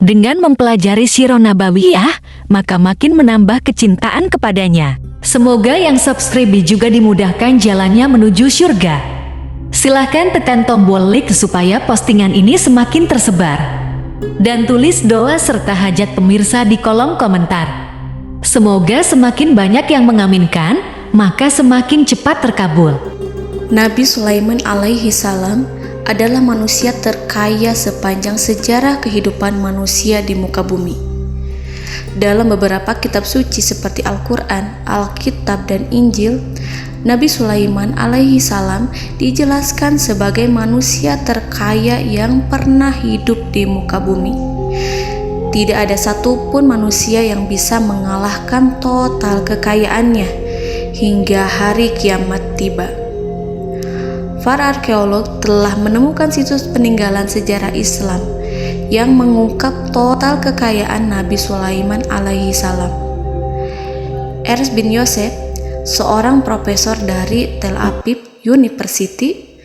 Dengan mempelajari Sirah Nabawiyah, maka makin menambah kecintaan kepadanya. Semoga yang subscribe juga dimudahkan jalannya menuju surga. Silahkan tekan tombol like supaya postingan ini semakin tersebar. Dan tulis doa serta hajat pemirsa di kolom komentar. Semoga semakin banyak yang mengaminkan, maka semakin cepat terkabul. Nabi Sulaiman alaihi salam adalah manusia terkaya sepanjang sejarah kehidupan manusia di muka bumi. Dalam beberapa kitab suci seperti Al-Quran, Alkitab, dan Injil, Nabi Sulaiman alaihi salam dijelaskan sebagai manusia terkaya yang pernah hidup di muka bumi. Tidak ada satupun manusia yang bisa mengalahkan total kekayaannya hingga hari kiamat tiba. Para arkeolog telah menemukan situs peninggalan sejarah Islam yang mengungkap total kekayaan Nabi Sulaiman alaihi salam. Ernst bin Yosef, seorang profesor dari Tel Aviv University,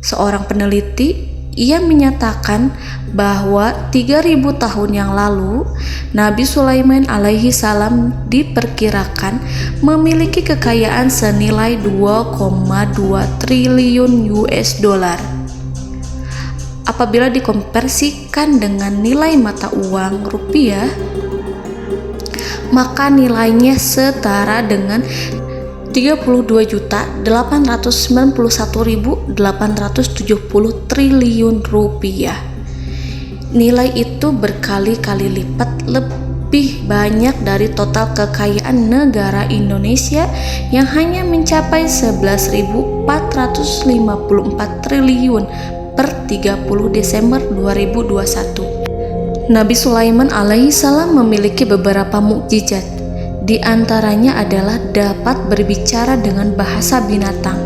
seorang peneliti, ia menyatakan bahwa 3000 tahun yang lalu Nabi Sulaiman alaihi salam diperkirakan memiliki kekayaan senilai 2,2 triliun US dollar. Apabila dikonversikan dengan nilai mata uang rupiah, maka nilainya setara dengan 32.891.870 triliun rupiah. Nilai itu berkali-kali lipat lebih banyak dari total kekayaan negara Indonesia yang hanya mencapai 11.454 triliun per 30 Desember 2021. Nabi Sulaiman alaihi salam memiliki beberapa mukjizat. Di antaranya adalah dapat berbicara dengan bahasa binatang.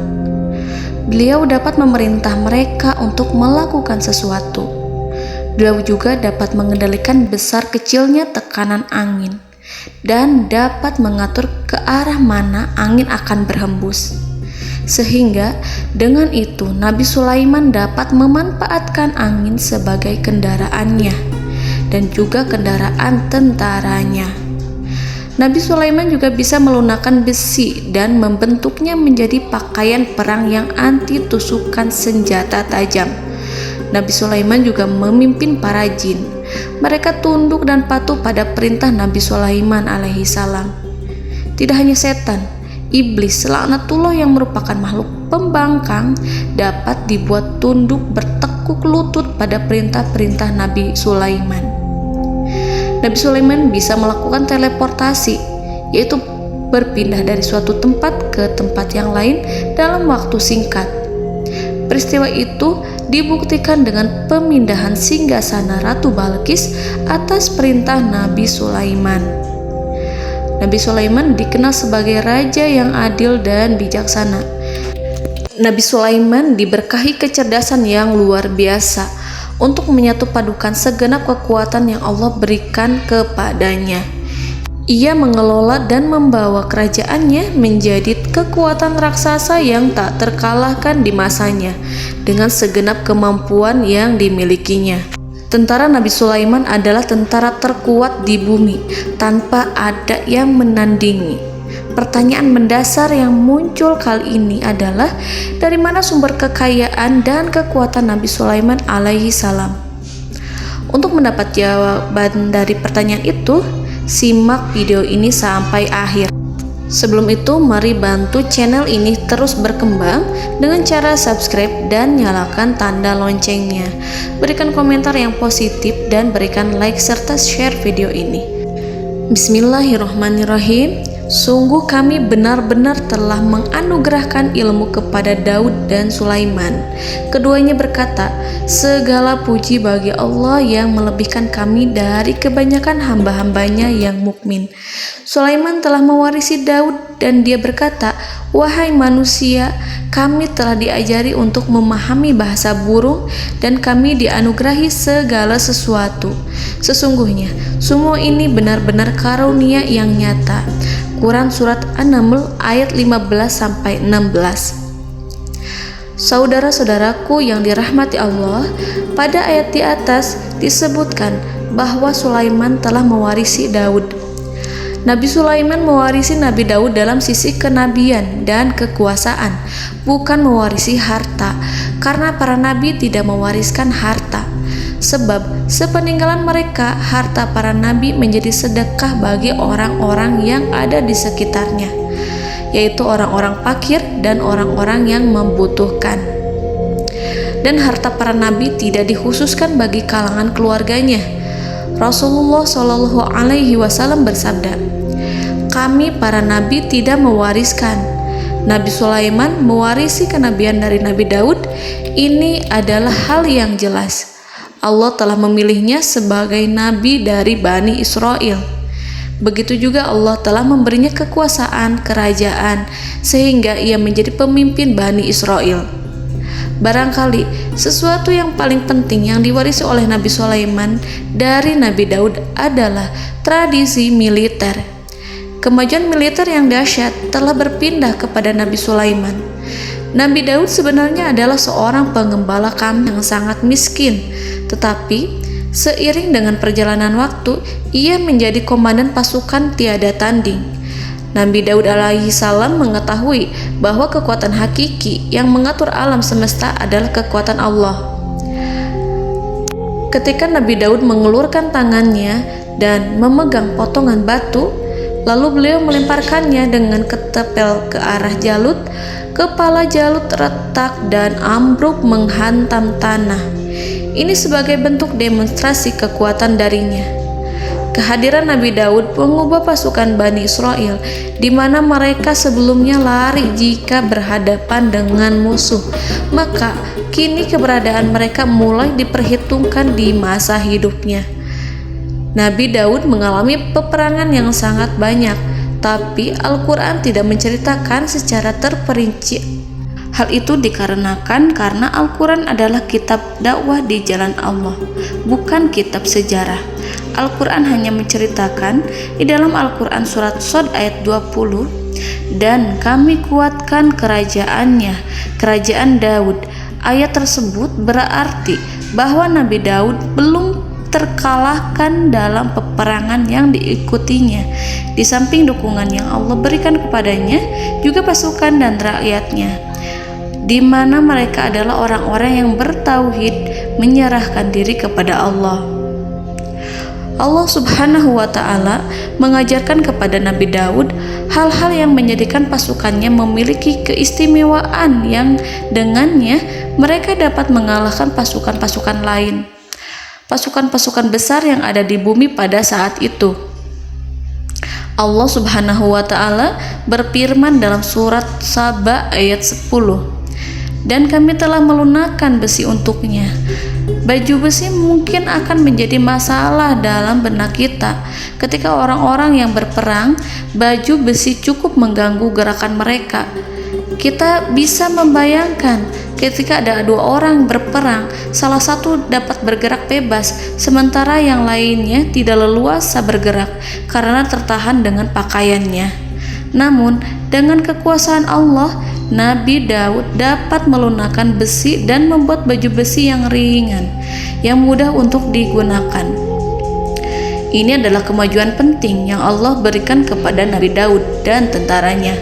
Beliau dapat memerintah mereka untuk melakukan sesuatu. Beliau juga dapat mengendalikan besar kecilnya tekanan angin dan dapat mengatur ke arah mana angin akan berhembus. Sehingga dengan itu Nabi Sulaiman dapat memanfaatkan angin sebagai kendaraannya dan juga kendaraan tentaranya. Nabi Sulaiman juga bisa melunakkan besi dan membentuknya menjadi pakaian perang yang anti tusukan senjata tajam. Nabi Sulaiman juga memimpin para jin. Mereka tunduk dan patuh pada perintah Nabi Sulaiman alaihi salam. Tidak hanya setan, iblis laknatullah yang merupakan makhluk pembangkang dapat dibuat tunduk bertekuk lutut pada perintah-perintah Nabi Sulaiman. Nabi Sulaiman bisa melakukan teleportasi, yaitu berpindah dari suatu tempat ke tempat yang lain dalam waktu singkat. Peristiwa itu dibuktikan dengan pemindahan singgasana Ratu Balqis atas perintah Nabi Sulaiman. Nabi Sulaiman dikenal sebagai raja yang adil dan bijaksana. Nabi Sulaiman diberkahi kecerdasan yang luar biasa untuk menyatupadukan segenap kekuatan yang Allah berikan kepadanya. Ia mengelola dan membawa kerajaannya menjadi kekuatan raksasa yang tak terkalahkan di masanya dengan segenap kemampuan yang dimilikinya. Tentara Nabi Sulaiman adalah tentara terkuat di bumi tanpa ada yang menandingi. Pertanyaan mendasar yang muncul kali ini adalah dari mana sumber kekayaan dan kekuatan Nabi Sulaiman alaihi salam? Untuk mendapat jawaban dari pertanyaan itu, simak video ini sampai akhir. Sebelum itu, mari bantu channel ini terus berkembang dengan cara subscribe dan nyalakan tanda loncengnya. Berikan komentar yang positif dan berikan like serta share video ini. Bismillahirrahmanirrahim. Sungguh kami benar-benar telah menganugerahkan ilmu kepada Daud dan Sulaiman. Keduanya berkata, segala puji bagi Allah yang melebihkan kami dari kebanyakan hamba-hambanya yang mukmin. Sulaiman telah mewarisi Daud dan dia berkata, wahai manusia, kami telah diajari untuk memahami bahasa burung dan kami dianugerahi segala sesuatu. Sesungguhnya, semua ini benar-benar karunia yang nyata. Quran Surat An-Naml ayat 15-16. Saudara-saudaraku yang dirahmati Allah, pada ayat di atas disebutkan bahwa Sulaiman telah mewarisi Daud. Nabi Sulaiman mewarisi Nabi Daud dalam sisi kenabian dan kekuasaan, bukan mewarisi harta, karena para nabi tidak mewariskan harta. Sebab sepeninggalan mereka, harta para nabi menjadi sedekah bagi orang-orang yang ada di sekitarnya, yaitu orang-orang fakir dan orang-orang yang membutuhkan. Dan harta para nabi tidak dikhususkan bagi kalangan keluarganya. Rasulullah Shallallahu Alaihi Wasallam bersabda, "Kami para nabi tidak mewariskan." Nabi Sulaiman mewarisi kenabian dari Nabi Daud. Ini adalah hal yang jelas. Allah telah memilihnya sebagai nabi dari Bani Israel. Begitu juga Allah telah memberinya kekuasaan kerajaan sehingga ia menjadi pemimpin Bani Israel. Barangkali sesuatu yang paling penting yang diwarisi oleh Nabi Sulaiman dari Nabi Daud adalah tradisi militer. Kemajuan militer yang dahsyat telah berpindah kepada Nabi Sulaiman. Nabi Daud sebenarnya adalah seorang pengembala kambing yang sangat miskin, tetapi seiring dengan perjalanan waktu, ia menjadi komandan pasukan tiada tanding. Nabi Daud alaihi salam mengetahui bahwa kekuatan hakiki yang mengatur alam semesta adalah kekuatan Allah. Ketika Nabi Daud mengelurkan tangannya dan memegang potongan batu, lalu beliau melemparkannya dengan ketepel ke arah Jalut, kepala Jalut retak dan ambruk menghantam tanah. Ini sebagai bentuk demonstrasi kekuatan darinya. Kehadiran Nabi Daud mengubah pasukan Bani Israel, di mana mereka sebelumnya lari jika berhadapan dengan musuh. Maka kini keberadaan mereka mulai diperhitungkan di masa hidupnya. Nabi Daud mengalami peperangan yang sangat banyak, tapi Al-Quran tidak menceritakan secara terperinci. Hal itu dikarenakan karena Al-Quran adalah kitab dakwah di jalan Allah, bukan kitab sejarah. Al-Quran hanya menceritakan di dalam Al-Quran surat Shad ayat 20, "Dan kami kuatkan kerajaannya, kerajaan Daud." Ayat tersebut berarti bahwa Nabi Daud belum terkalahkan dalam peperangan yang diikutinya. Di samping dukungan yang Allah berikan kepadanya, juga pasukan dan rakyatnya, di mana mereka adalah orang-orang yang bertauhid, menyerahkan diri kepada Allah. Allah Subhanahu wa Ta'ala mengajarkan kepada Nabi Daud hal-hal yang menjadikan pasukannya memiliki keistimewaan yang dengannya mereka dapat mengalahkan pasukan-pasukan lain, pasukan-pasukan besar yang ada di bumi pada saat itu. Allah Subhanahu wa Ta'ala berfirman dalam surat Saba ayat 10, "Dan kami telah melunakkan besi untuknya." Baju besi mungkin akan menjadi masalah dalam benak kita. Ketika orang-orang yang berperang, baju besi cukup mengganggu gerakan mereka. Kita bisa membayangkan ketika ada dua orang berperang, salah satu dapat bergerak bebas, sementara yang lainnya tidak leluasa bergerak karena tertahan dengan pakaiannya. Namun, dengan kekuasaan Allah, Nabi Daud dapat melunakkan besi dan membuat baju besi yang ringan, yang mudah untuk digunakan. Ini adalah kemajuan penting yang Allah berikan kepada Nabi Daud dan tentaranya.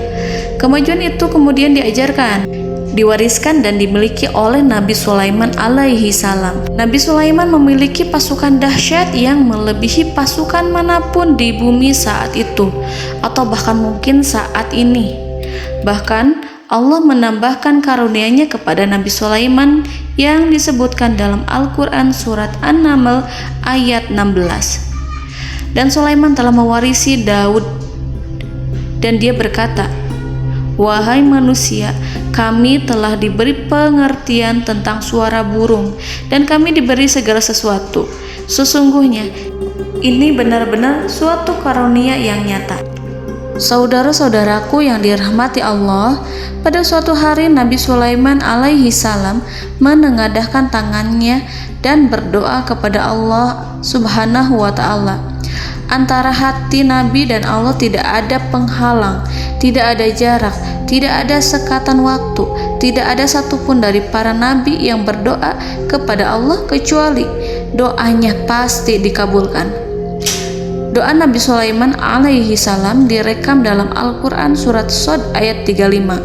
Kemajuan itu kemudian diajarkan, diwariskan dan dimiliki oleh Nabi Sulaiman alaihi salam. Nabi Sulaiman memiliki pasukan dahsyat yang melebihi pasukan manapun di bumi saat itu, atau bahkan mungkin saat ini. Bahkan Allah menambahkan karunia-Nya kepada Nabi Sulaiman yang disebutkan dalam Al-Quran surat An-Naml ayat 16. Dan Sulaiman telah mewarisi Daud, dan dia berkata, "Wahai manusia, kami telah diberi pengertian tentang suara burung, dan kami diberi segala sesuatu. Sesungguhnya ini benar-benar suatu karunia yang nyata." Saudara-saudaraku yang dirahmati Allah, pada suatu hari Nabi Sulaiman alaihi salam menengadahkan tangannya dan berdoa kepada Allah Subhanahu wa Ta'ala. Antara hati Nabi dan Allah tidak ada penghalang, tidak ada jarak, tidak ada sekatan waktu, tidak ada satupun dari para nabi yang berdoa kepada Allah kecuali doanya pasti dikabulkan. Doa Nabi Sulaiman alaihi salam direkam dalam Al-Quran surat Shad ayat 35.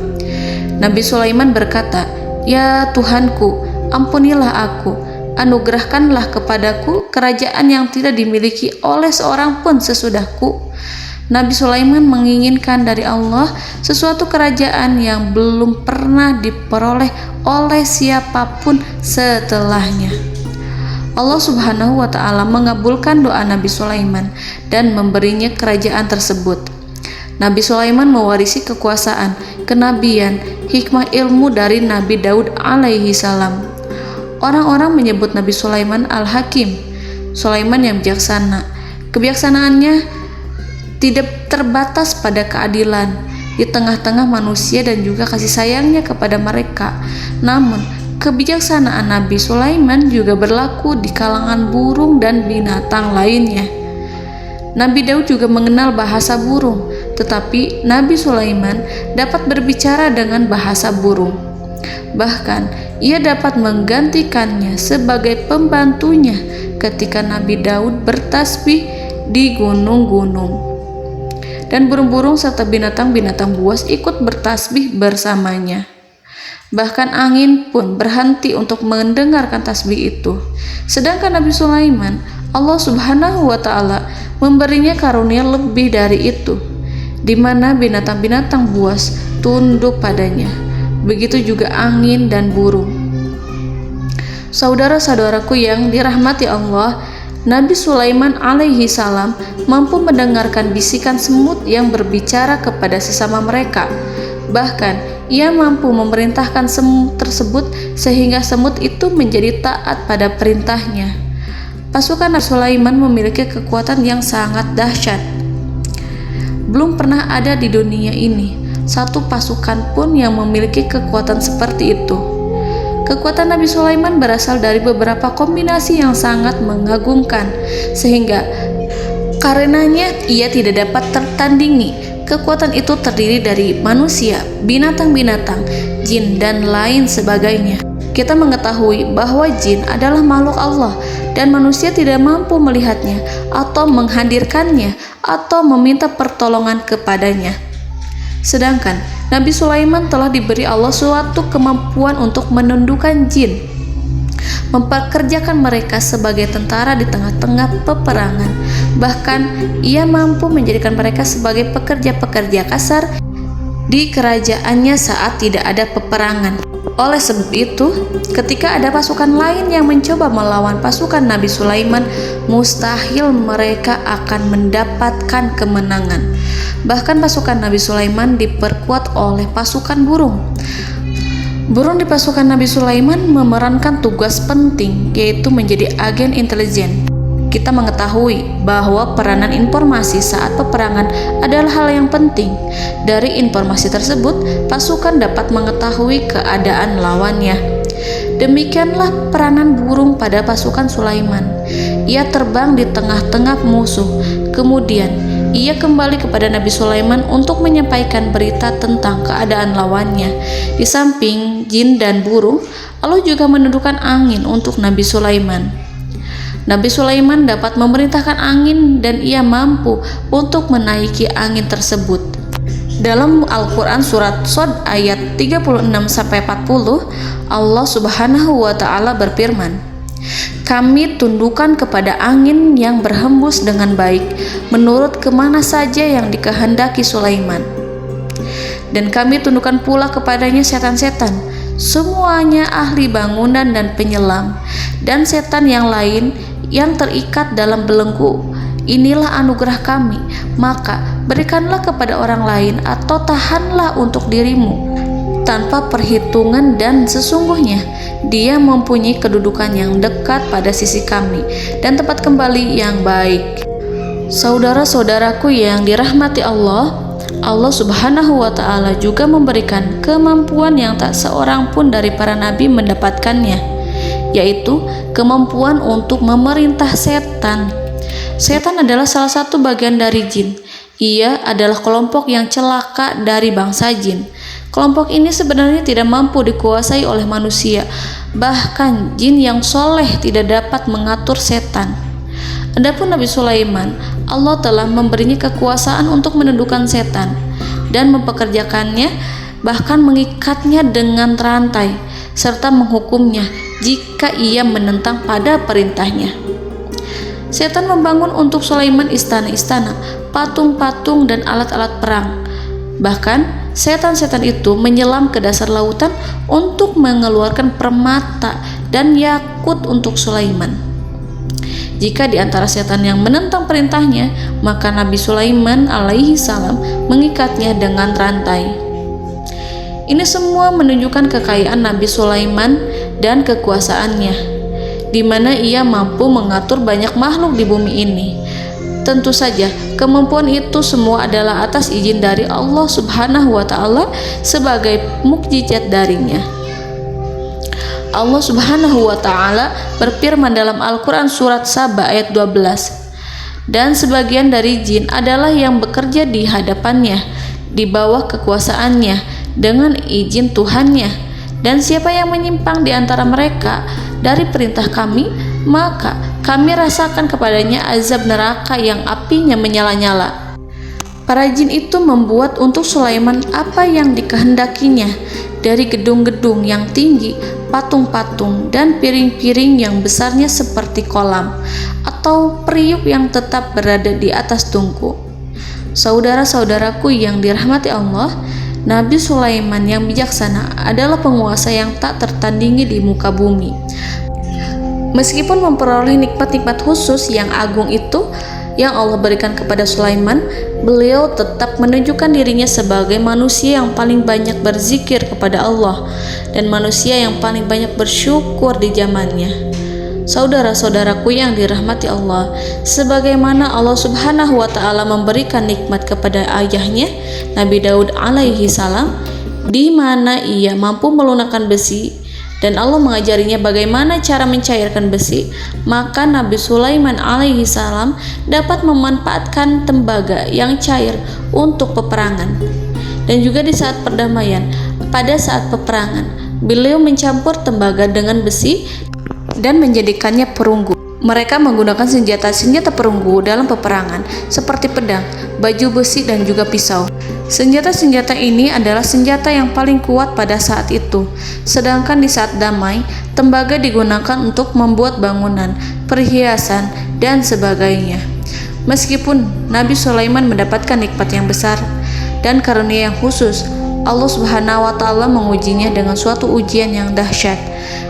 Nabi Sulaiman berkata, "Ya Tuhanku, ampunilah aku, anugerahkanlah kepadaku kerajaan yang tidak dimiliki oleh seorang pun sesudahku." Nabi Sulaiman menginginkan dari Allah sesuatu kerajaan yang belum pernah diperoleh oleh siapapun setelahnya. Allah Subhanahu wa Ta'ala mengabulkan doa Nabi Sulaiman dan memberinya kerajaan tersebut. Nabi Sulaiman mewarisi kekuasaan, kenabian, hikmah ilmu dari Nabi Daud alaihi salam. Orang-orang menyebut Nabi Sulaiman Al-Hakim, Sulaiman yang bijaksana. Kebijaksanaannya tidak terbatas pada keadilan di tengah-tengah manusia dan juga kasih sayangnya kepada mereka. Namun, kebijaksanaan Nabi Sulaiman juga berlaku di kalangan burung dan binatang lainnya. Nabi Daud juga mengenal bahasa burung, tetapi Nabi Sulaiman dapat berbicara dengan bahasa burung. Bahkan, ia dapat menggantikannya sebagai pembantunya ketika Nabi Daud bertasbih di gunung-gunung. Dan burung-burung serta binatang-binatang buas ikut bertasbih bersamanya. Bahkan angin pun berhenti untuk mendengarkan tasbih itu. Sedangkan Nabi Sulaiman, Allah Subhanahu wa Ta'ala memberinya karunia lebih dari itu, di mana binatang-binatang buas tunduk padanya. Begitu juga angin dan burung. Saudara-saudaraku yang dirahmati Allah, Nabi Sulaiman alaihi salam mampu mendengarkan bisikan semut yang berbicara kepada sesama mereka. Bahkan, ia mampu memerintahkan semut tersebut sehingga semut itu menjadi taat pada perintahnya. Pasukan Nabi Sulaiman memiliki kekuatan yang sangat dahsyat. Belum pernah ada di dunia ini satu pasukan pun yang memiliki kekuatan seperti itu. Kekuatan Nabi Sulaiman berasal dari beberapa kombinasi yang sangat mengagumkan, sehingga karenanya ia tidak dapat tertandingi. Kekuatan itu terdiri dari manusia, binatang-binatang, jin, dan lain sebagainya. Kita mengetahui bahwa jin adalah makhluk Allah dan manusia tidak mampu melihatnya atau menghadirkannya atau meminta pertolongan kepadanya. Sedangkan Nabi Sulaiman telah diberi Allah suatu kemampuan untuk menundukkan jin, mempekerjakan mereka sebagai tentara di tengah-tengah peperangan. Bahkan ia mampu menjadikan mereka sebagai pekerja-pekerja kasar di kerajaannya saat tidak ada peperangan. Oleh sebab itu, ketika ada pasukan lain yang mencoba melawan pasukan Nabi Sulaiman, mustahil mereka akan mendapatkan kemenangan. Bahkan pasukan Nabi Sulaiman diperkuat oleh pasukan burung. Burung di pasukan Nabi Sulaiman memerankan tugas penting, yaitu menjadi agen intelijen. Kita mengetahui bahwa peranan informasi saat peperangan adalah hal yang penting. Dari informasi tersebut, pasukan dapat mengetahui keadaan lawannya. Demikianlah peranan burung pada pasukan Sulaiman. Ia terbang di tengah-tengah musuh. Kemudian, ia kembali kepada Nabi Sulaiman untuk menyampaikan berita tentang keadaan lawannya. Di samping jin dan burung, Allah juga menundukkan angin untuk Nabi Sulaiman. Nabi Sulaiman dapat memerintahkan angin dan ia mampu untuk menaiki angin tersebut. Dalam Al-Quran surat Shad ayat 36-40, Allah Subhanahu wa Ta'ala berfirman, "Kami tundukkan kepada angin yang berhembus dengan baik menurut kemana saja yang dikehendaki Sulaiman. Dan kami tundukkan pula kepadanya setan-setan, semuanya ahli bangunan dan penyelam, dan setan yang lain yang terikat dalam belenggu. Inilah anugerah kami, maka berikanlah kepada orang lain atau tahanlah untuk dirimu tanpa perhitungan, dan sesungguhnya dia mempunyai kedudukan yang dekat pada sisi kami dan tempat kembali yang baik." Saudara-saudaraku yang dirahmati Allah, Allah Subhanahu wa Ta'ala juga memberikan kemampuan yang tak seorang pun dari para nabi mendapatkannya, yaitu kemampuan untuk memerintah setan. Setan adalah salah satu bagian dari jin. Ia adalah kelompok yang celaka dari bangsa jin. Kelompok ini sebenarnya tidak mampu dikuasai oleh manusia, bahkan jin yang soleh tidak dapat mengatur setan. Adapun Nabi Sulaiman, Allah telah memberinya kekuasaan untuk menundukkan setan dan mempekerjakannya, bahkan mengikatnya dengan rantai serta menghukumnya jika ia menentang pada perintahnya. Setan membangun untuk Sulaiman istana-istana, patung-patung dan alat-alat perang. Bahkan setan-setan itu menyelam ke dasar lautan untuk mengeluarkan permata dan yakut untuk Sulaiman. Jika di antara setan yang menentang perintahnya, maka Nabi Sulaiman alaihi salam mengikatnya dengan rantai. Ini semua menunjukkan kekayaan Nabi Sulaiman dan kekuasaannya, di mana ia mampu mengatur banyak makhluk di bumi ini. Tentu saja, kemampuan itu semua adalah atas izin dari Allah Subhanahu wa Ta'ala sebagai mukjizat darinya. Allah Subhanahu wa Ta'ala berfirman dalam Al-Quran surat Saba ayat 12, dan sebagian dari jin adalah yang bekerja di hadapannya di bawah kekuasaannya dengan izin Tuhannya, dan siapa yang menyimpang di antara mereka dari perintah kami, maka kami rasakan kepadanya azab neraka yang apinya menyala-nyala. Para jin itu membuat untuk Sulaiman apa yang dikehendakinya, dari gedung-gedung yang tinggi, patung-patung, dan piring-piring yang besarnya seperti kolam, atau periuk yang tetap berada di atas tungku. Saudara-saudaraku yang dirahmati Allah, Nabi Sulaiman yang bijaksana adalah penguasa yang tak tertandingi di muka bumi. Meskipun memperoleh nikmat-nikmat khusus yang agung itu yang Allah berikan kepada Sulaiman, beliau tetap menunjukkan dirinya sebagai manusia yang paling banyak berzikir kepada Allah dan manusia yang paling banyak bersyukur di zamannya. Saudara-saudaraku yang dirahmati Allah, sebagaimana Allah Subhanahu wa Ta'ala memberikan nikmat kepada ayahnya Nabi Daud alaihi salam, di mana ia mampu melunakkan besi, dan Allah mengajarinya bagaimana cara mencairkan besi, maka Nabi Sulaiman alaihi salam dapat memanfaatkan tembaga yang cair untuk peperangan. Dan juga di saat perdamaian, pada saat peperangan, beliau mencampur tembaga dengan besi dan menjadikannya perunggu. Mereka menggunakan senjata-senjata perunggu dalam peperangan seperti pedang, baju besi, dan juga pisau. Senjata-senjata ini adalah senjata yang paling kuat pada saat itu. Sedangkan di saat damai, tembaga digunakan untuk membuat bangunan, perhiasan, dan sebagainya. Meskipun Nabi Sulaiman mendapatkan nikmat yang besar dan karunia yang khusus, Allah Subhanahu wa Ta'ala mengujinya dengan suatu ujian yang dahsyat.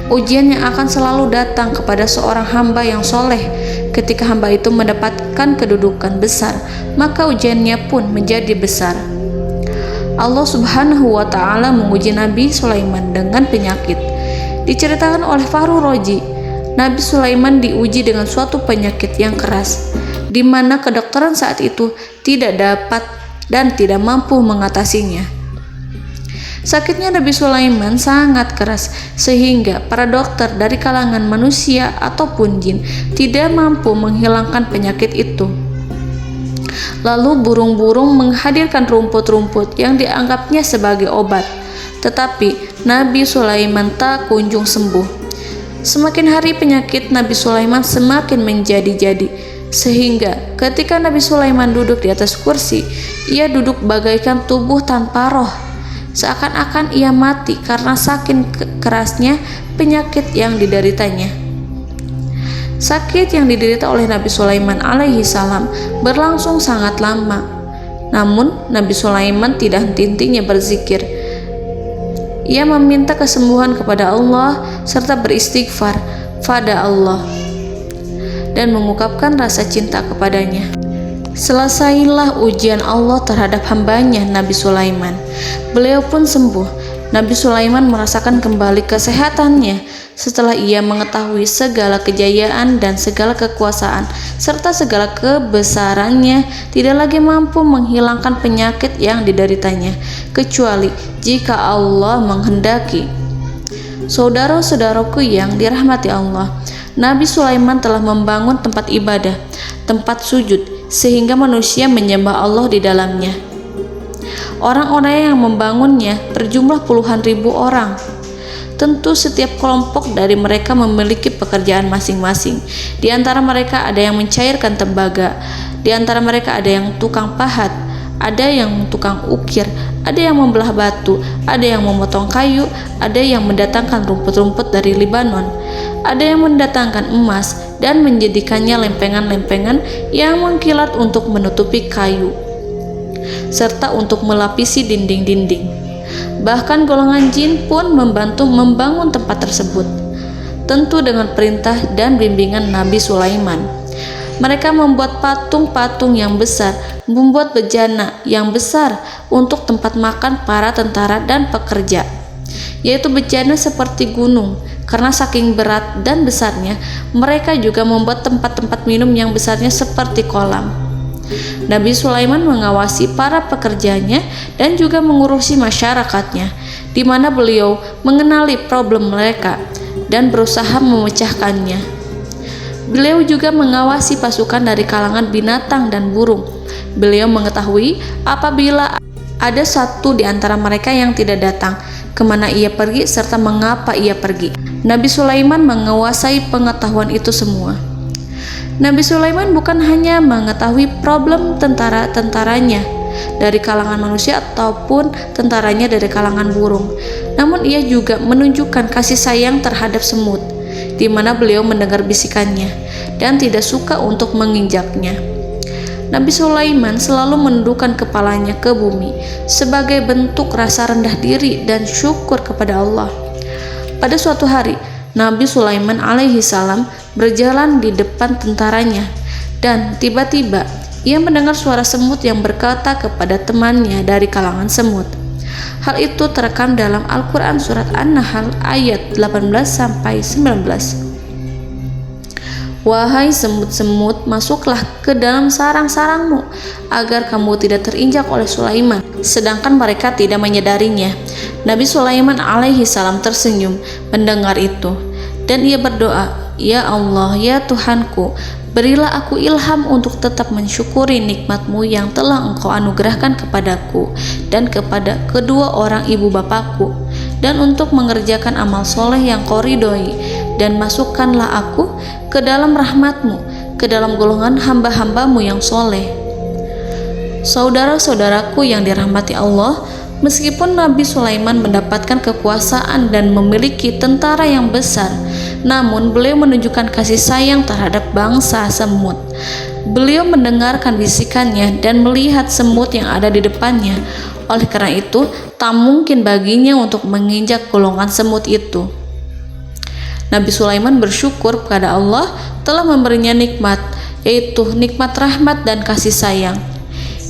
Ujian yang akan selalu datang kepada seorang hamba yang soleh. Ketika hamba itu mendapatkan kedudukan besar, maka ujiannya pun menjadi besar. Allah Subhanahu wa Ta'ala menguji Nabi Sulaiman dengan penyakit. Diceritakan oleh Fahru Roji, Nabi Sulaiman diuji dengan suatu penyakit yang keras, di mana kedokteran saat itu tidak dapat dan tidak mampu mengatasinya. Sakitnya Nabi Sulaiman sangat keras sehingga para dokter dari kalangan manusia ataupun jin tidak mampu menghilangkan penyakit itu. Lalu burung-burung menghadirkan rumput-rumput yang dianggapnya sebagai obat, tetapi Nabi Sulaiman tak kunjung sembuh. Semakin hari penyakit Nabi Sulaiman semakin menjadi-jadi, sehingga ketika Nabi Sulaiman duduk di atas kursi, ia duduk bagaikan tubuh tanpa roh. Seakan-akan ia mati karena saking kerasnya penyakit yang dideritanya. Sakit yang diderita oleh Nabi Sulaiman alaihi salam berlangsung sangat lama. Namun Nabi Sulaiman tidak henti-hentinya berzikir. Ia meminta kesembuhan kepada Allah serta beristighfar pada Allah dan mengungkapkan rasa cinta kepadanya. Selesailah ujian Allah terhadap hambanya Nabi Sulaiman. Beliau pun sembuh. Nabi Sulaiman merasakan kembali kesehatannya setelah ia mengetahui segala kejayaan dan segala kekuasaan serta segala kebesarannya tidak lagi mampu menghilangkan penyakit yang dideritanya kecuali jika Allah menghendaki. Saudara-saudaraku yang dirahmati Allah, Nabi Sulaiman telah membangun tempat ibadah, tempat sujud, sehingga manusia menyembah Allah di dalamnya. Orang-orang yang membangunnya berjumlah puluhan ribu orang. Tentu setiap kelompok dari mereka memiliki pekerjaan masing-masing. Di antara mereka ada yang mencairkan tembaga, di antara mereka ada yang tukang pahat, ada yang tukang ukir, ada yang membelah batu, ada yang memotong kayu, ada yang mendatangkan rumput-rumput dari Libanon, ada yang mendatangkan emas dan menjadikannya lempengan-lempengan yang mengkilat untuk menutupi kayu, serta untuk melapisi dinding-dinding. Bahkan golongan jin pun membantu membangun tempat tersebut, tentu dengan perintah dan bimbingan Nabi Sulaiman. Mereka membuat patung-patung yang besar, membuat bejana yang besar untuk tempat makan para tentara dan pekerja, yaitu bejana seperti gunung. Karena saking berat dan besarnya, mereka juga membuat tempat-tempat minum yang besarnya seperti kolam. Nabi Sulaiman mengawasi para pekerjanya dan juga mengurusi masyarakatnya, di mana beliau mengenali problem mereka dan berusaha memecahkannya. Beliau juga mengawasi pasukan dari kalangan binatang dan burung. Beliau mengetahui apabila ada satu di antara mereka yang tidak datang, kemana ia pergi, serta mengapa ia pergi. Nabi Sulaiman menguasai pengetahuan itu semua. Nabi Sulaiman bukan hanya mengetahui problem tentara-tentaranya dari kalangan manusia ataupun tentaranya dari kalangan burung, namun ia juga menunjukkan kasih sayang terhadap semut, di mana beliau mendengar bisikannya dan tidak suka untuk menginjaknya. Nabi Sulaiman selalu menundukkan kepalanya ke bumi sebagai bentuk rasa rendah diri dan syukur kepada Allah. Pada suatu hari, Nabi Sulaiman alaihi salam berjalan di depan tentaranya, dan tiba-tiba ia mendengar suara semut yang berkata kepada temannya dari kalangan semut. Hal itu terekam dalam Al-Quran surat An-Nahl ayat 18-19. Wahai semut-semut, masuklah ke dalam sarang-sarangmu agar kamu tidak terinjak oleh Sulaiman. Sedangkan mereka tidak menyadarinya. Nabi Sulaiman alaihi salam tersenyum mendengar itu, dan ia berdoa, "Ya Allah, ya Tuhanku, berilah aku ilham untuk tetap mensyukuri nikmat-Mu yang telah Engkau anugerahkan kepadaku dan kepada kedua orang ibu bapakku, dan untuk mengerjakan amal soleh yang Kau ridhoi, dan masukkanlah aku ke dalam rahmat-Mu, ke dalam golongan hamba-hamba-Mu yang soleh." Saudara-saudaraku yang dirahmati Allah, meskipun Nabi Sulaiman mendapatkan kekuasaan dan memiliki tentara yang besar, namun beliau menunjukkan kasih sayang terhadap bangsa semut. Beliau mendengarkan bisikannya dan melihat semut yang ada di depannya. Oleh karena itu, tak mungkin baginya untuk menginjak golongan semut itu. Nabi Sulaiman bersyukur kepada Allah telah memberinya nikmat, yaitu nikmat rahmat dan kasih sayang.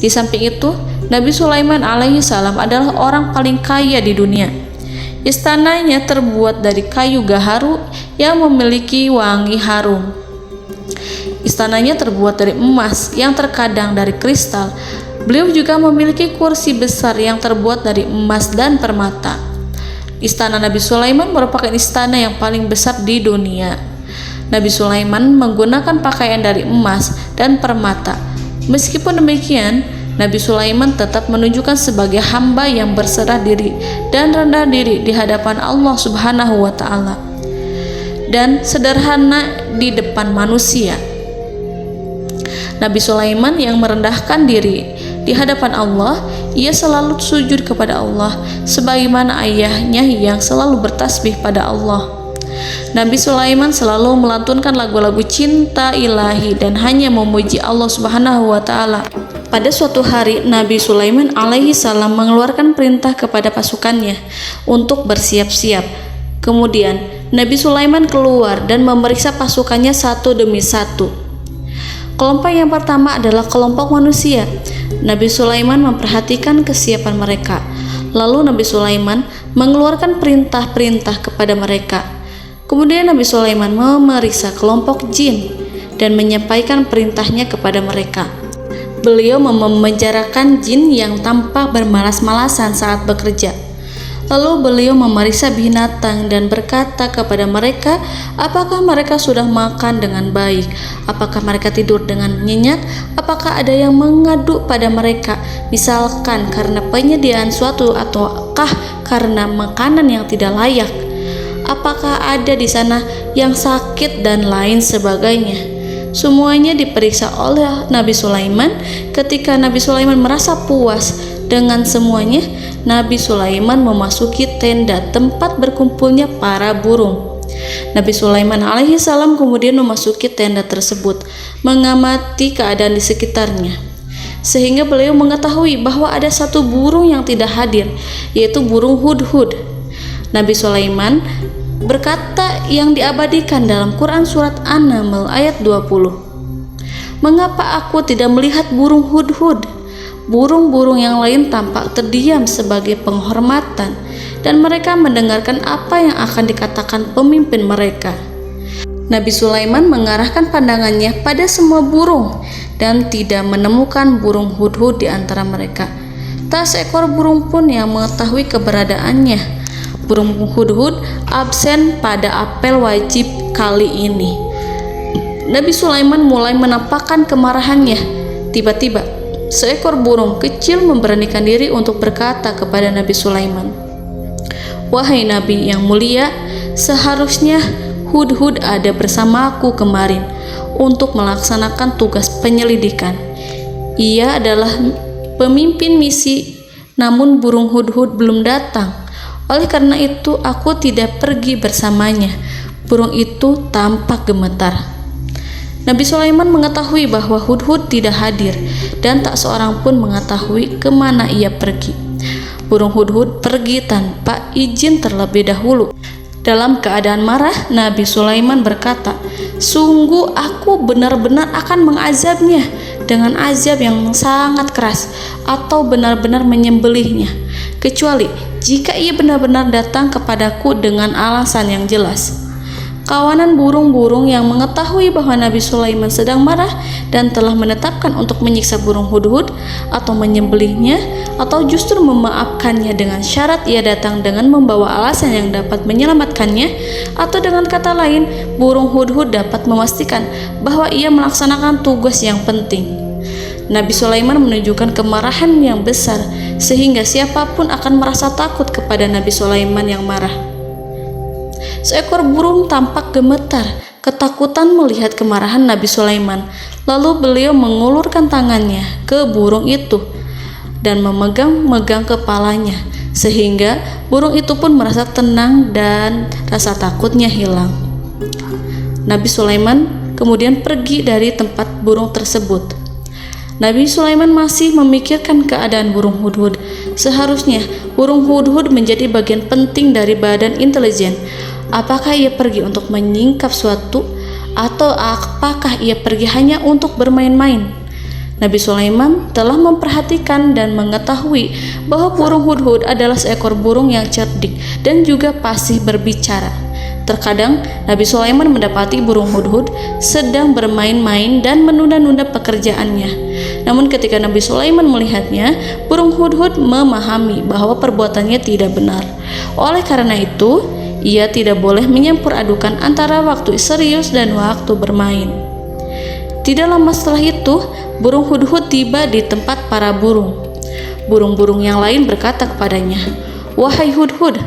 Di samping itu, Nabi Sulaiman alaihi salam adalah orang paling kaya di dunia. Istananya terbuat dari kayu gaharu yang memiliki wangi harum. Istananya terbuat dari emas yang terkadang dari kristal. Beliau juga memiliki kursi besar yang terbuat dari emas dan permata. Istana Nabi Sulaiman merupakan istana yang paling besar di dunia. Nabi Sulaiman menggunakan pakaian dari emas dan permata. Meskipun demikian, Nabi Sulaiman tetap menunjukkan sebagai hamba yang berserah diri dan rendah diri di hadapan Allah Subhanahu wa Ta'ala, dan sederhana di depan manusia. Nabi Sulaiman yang merendahkan diri di hadapan Allah, ia selalu sujud kepada Allah sebagaimana ayahnya yang selalu bertasbih pada Allah. Nabi Sulaiman selalu melantunkan lagu-lagu cinta ilahi dan hanya memuji Allah Subhanahu wa Ta'ala. Pada suatu hari, Nabi Sulaiman alaihi salam mengeluarkan perintah kepada pasukannya untuk bersiap-siap. Kemudian Nabi Sulaiman keluar dan memeriksa pasukannya satu demi satu. Kelompok yang pertama adalah kelompok manusia. Nabi Sulaiman memperhatikan kesiapan mereka. Lalu Nabi Sulaiman mengeluarkan perintah-perintah kepada mereka. Kemudian Nabi Sulaiman memeriksa kelompok jin dan menyampaikan perintahnya kepada mereka. Beliau memenjarakan jin yang tampak bermalas-malasan saat bekerja. Lalu beliau memeriksa binatang dan berkata kepada mereka, apakah mereka sudah makan dengan baik? Apakah mereka tidur dengan nyenyak? Apakah ada yang mengadu pada mereka, misalkan karena penyediaan suatu ataukah karena makanan yang tidak layak? Apakah ada di sana yang sakit dan lain sebagainya? Semuanya diperiksa oleh Nabi Sulaiman. Ketika Nabi Sulaiman merasa puas dengan semuanya, Nabi Sulaiman memasuki tenda tempat berkumpulnya para burung. Nabi Sulaiman alaihissalam kemudian memasuki tenda tersebut, mengamati keadaan di sekitarnya, sehingga beliau mengetahui bahwa ada satu burung yang tidak hadir, yaitu burung hudhud. Nabi Sulaiman berkata yang diabadikan dalam Quran surat An-Naml ayat 20. Mengapa aku tidak melihat burung hudhud? Burung-burung yang lain tampak terdiam sebagai penghormatan, dan mereka mendengarkan apa yang akan dikatakan pemimpin mereka. Nabi Sulaiman mengarahkan pandangannya pada semua burung dan tidak menemukan burung hudhud di antara mereka. Tak seekor burung pun yang mengetahui keberadaannya. Burung hudhud absen pada apel wajib kali ini. Nabi Sulaiman mulai menampakkan kemarahannya. Tiba-tiba, seekor burung kecil memberanikan diri untuk berkata kepada Nabi Sulaiman, "Wahai Nabi yang mulia, seharusnya hudhud ada bersamaku kemarin untuk melaksanakan tugas penyelidikan. Ia adalah pemimpin misi, namun burung hudhud belum datang. Oleh karena itu aku tidak pergi bersamanya." Burung itu tampak gemetar. Nabi Sulaiman mengetahui bahwa hudhud tidak hadir dan tak seorang pun mengetahui kemana ia pergi. Burung hudhud pergi tanpa izin terlebih dahulu. Dalam keadaan marah, Nabi Sulaiman berkata, "Sungguh aku benar-benar akan mengazabnya dengan azab yang sangat keras, atau benar-benar menyembelihnya, kecuali jika ia benar-benar datang kepadaku dengan alasan yang jelas." Kawanan burung-burung yang mengetahui bahwa Nabi Sulaiman sedang marah dan telah menetapkan untuk menyiksa burung hudhud atau menyembelihnya, atau justru memaafkannya dengan syarat ia datang dengan membawa alasan yang dapat menyelamatkannya, atau dengan kata lain, burung hudhud dapat memastikan bahwa ia melaksanakan tugas yang penting. Nabi Sulaiman menunjukkan kemarahan yang besar sehingga siapapun akan merasa takut kepada Nabi Sulaiman yang marah. Seekor burung tampak gemetar, ketakutan melihat kemarahan Nabi Sulaiman. Lalu beliau mengulurkan tangannya ke burung itu dan memegang-megang kepalanya, sehingga burung itu pun merasa tenang dan rasa takutnya hilang. Nabi Sulaiman kemudian pergi dari tempat burung tersebut. Nabi Sulaiman masih memikirkan keadaan burung hudhud. Seharusnya burung hudhud menjadi bagian penting dari badan intelijen. Apakah ia pergi untuk menyingkap suatu, atau apakah ia pergi hanya untuk bermain-main? Nabi Sulaiman telah memperhatikan dan mengetahui bahwa burung hudhud adalah seekor burung yang cerdik dan juga fasih berbicara. Terkadang Nabi Sulaiman mendapati burung hudhud sedang bermain-main dan menunda-nunda pekerjaannya. Namun ketika Nabi Sulaiman melihatnya, burung hudhud memahami bahwa perbuatannya tidak benar. Oleh karena itu, ia tidak boleh menyampur adukan antara waktu serius dan waktu bermain. Tidak lama setelah itu, burung hudhud tiba di tempat para burung. Burung-burung yang lain berkata kepadanya, "Wahai hudhud,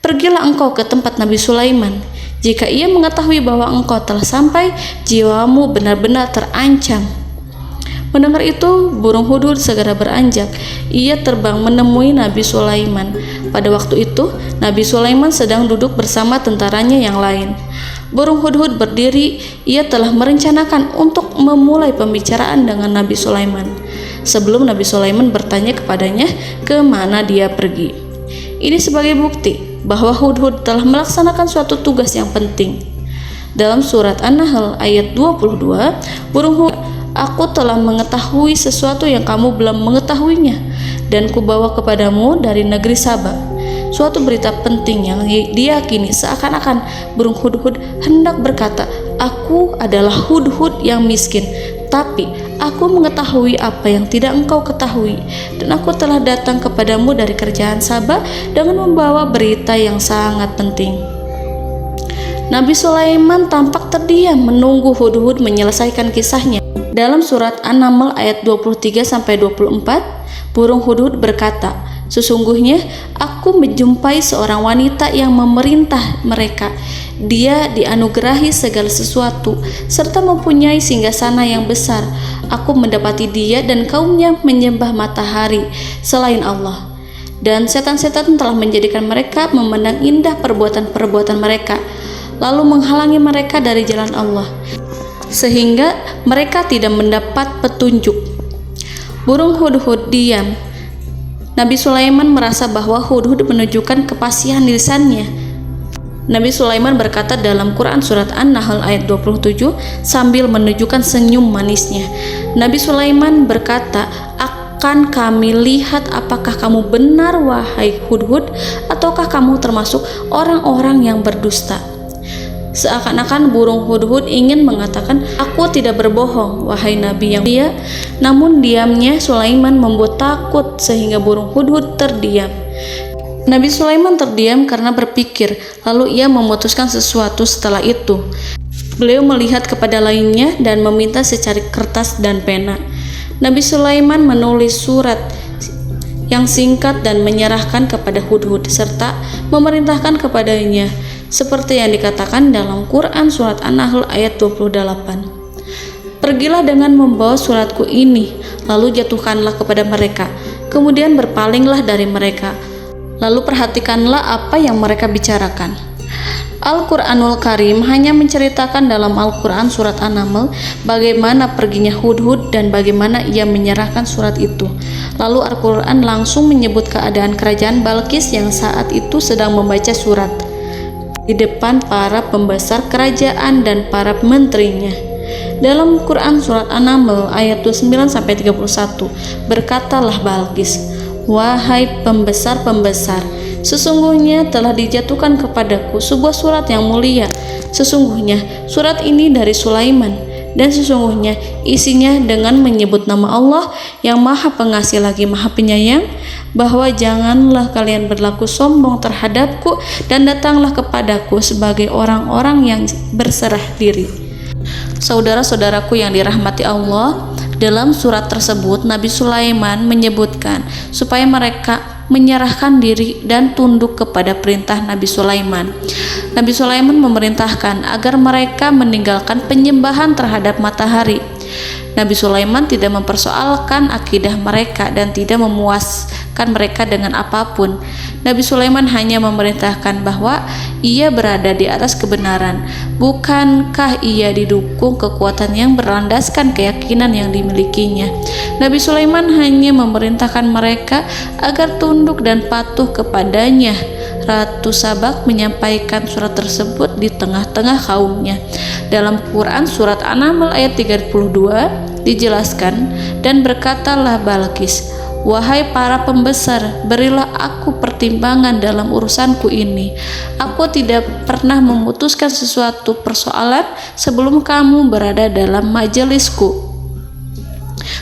pergilah engkau ke tempat Nabi Sulaiman. Jika ia mengetahui bahwa engkau telah sampai, jiwamu benar-benar terancam." Mendengar itu, burung hudhud segera beranjak. Ia terbang menemui Nabi Sulaiman. Pada waktu itu, Nabi Sulaiman sedang duduk bersama tentaranya yang lain. Burung hudhud berdiri. Ia telah merencanakan untuk memulai pembicaraan dengan Nabi Sulaiman sebelum Nabi Sulaiman bertanya kepadanya kemana dia pergi. Ini sebagai bukti bahwa hudhud telah melaksanakan suatu tugas yang penting. Dalam surat An-Nahl ayat 22, burung hudhud, "Aku telah mengetahui sesuatu yang kamu belum mengetahuinya, dan kubawa kepadamu dari negeri Saba suatu berita penting yang diyakini." Seakan-akan burung hudhud hendak berkata, "Aku adalah hudhud yang miskin, tapi Aku mengetahui apa yang tidak engkau ketahui, dan aku telah datang kepadamu dari kerajaan Saba dengan membawa berita yang sangat penting. Nabi Sulaiman tampak terdiam menunggu Hudhud menyelesaikan kisahnya. Dalam surat An-Naml ayat 23-24, burung Hudhud berkata, "Sesungguhnya aku menjumpai seorang wanita yang memerintah mereka. Dia dianugerahi segala sesuatu serta mempunyai singgasana yang besar. Aku mendapati dia dan kaumnya menyembah matahari selain Allah. Dan setan-setan telah menjadikan mereka memandang indah perbuatan-perbuatan mereka, lalu menghalangi mereka dari jalan Allah, sehingga mereka tidak mendapat petunjuk." Burung Hudhud diam. Nabi Sulaiman merasa bahwa Hudhud menunjukkan kepasihan lisannya. Nabi Sulaiman berkata dalam Quran surat An-Nahl ayat 27 sambil menunjukkan senyum manisnya. Nabi Sulaiman berkata, "Akan kami lihat apakah kamu benar wahai Hudhud, ataukah kamu termasuk orang-orang yang berdusta." Seakan-akan burung Hudhud ingin mengatakan, "Aku tidak berbohong, wahai Nabi yang mulia." Namun diamnya Sulaiman membuat takut sehingga burung Hudhud terdiam. Nabi Sulaiman terdiam karena berpikir, lalu ia memutuskan sesuatu setelah itu. Beliau melihat kepada lainnya dan meminta secari kertas dan pena. Nabi Sulaiman menulis surat yang singkat dan menyerahkan kepada Hudhud serta memerintahkan kepadanya seperti yang dikatakan dalam Quran surat An-Nahl ayat 28. "Pergilah dengan membawa suratku ini, lalu jatuhkanlah kepada mereka, kemudian berpalinglah dari mereka, lalu perhatikanlah apa yang mereka bicarakan." Al-Quranul Karim hanya menceritakan dalam Al-Quran surat An-Naml bagaimana perginya Hudhud dan bagaimana ia menyerahkan surat itu. Lalu Al-Quran langsung menyebut keadaan kerajaan Balqis yang saat itu sedang membaca surat di depan para pembesar kerajaan dan para menterinya. Dalam Quran surat An-Naml ayat 29-31, berkatalah Balqis, "Wahai pembesar-pembesar, sesungguhnya telah dijatuhkan kepadaku sebuah surat yang mulia. Sesungguhnya surat ini dari Sulaiman, dan sesungguhnya isinya dengan menyebut nama Allah yang Maha Pengasih lagi Maha Penyayang, bahwa janganlah kalian berlaku sombong terhadapku dan datanglah kepadaku sebagai orang-orang yang berserah diri." Saudara-saudaraku yang dirahmati Allah, dalam surat tersebut Nabi Sulaiman menyebutkan supaya mereka menyerahkan diri dan tunduk kepada perintah Nabi Sulaiman. Nabi Sulaiman memerintahkan agar mereka meninggalkan penyembahan terhadap matahari. Nabi Sulaiman tidak mempersoalkan akidah mereka dan tidak memuaskan mereka dengan apapun. Nabi Sulaiman hanya memerintahkan bahwa ia berada di atas kebenaran. Bukankah ia didukung kekuatan yang berlandaskan keyakinan yang dimilikinya? Nabi Sulaiman hanya memerintahkan mereka agar tunduk dan patuh kepadanya. Ratu Sabak menyampaikan surat tersebut di tengah-tengah kaumnya. Dalam Quran surat An-Naml ayat 32 dijelaskan, "Dan berkatalah Balqis, wahai para pembesar, berilah aku pertimbangan dalam urusanku ini. Aku tidak pernah memutuskan sesuatu persoalan sebelum kamu berada dalam majelisku."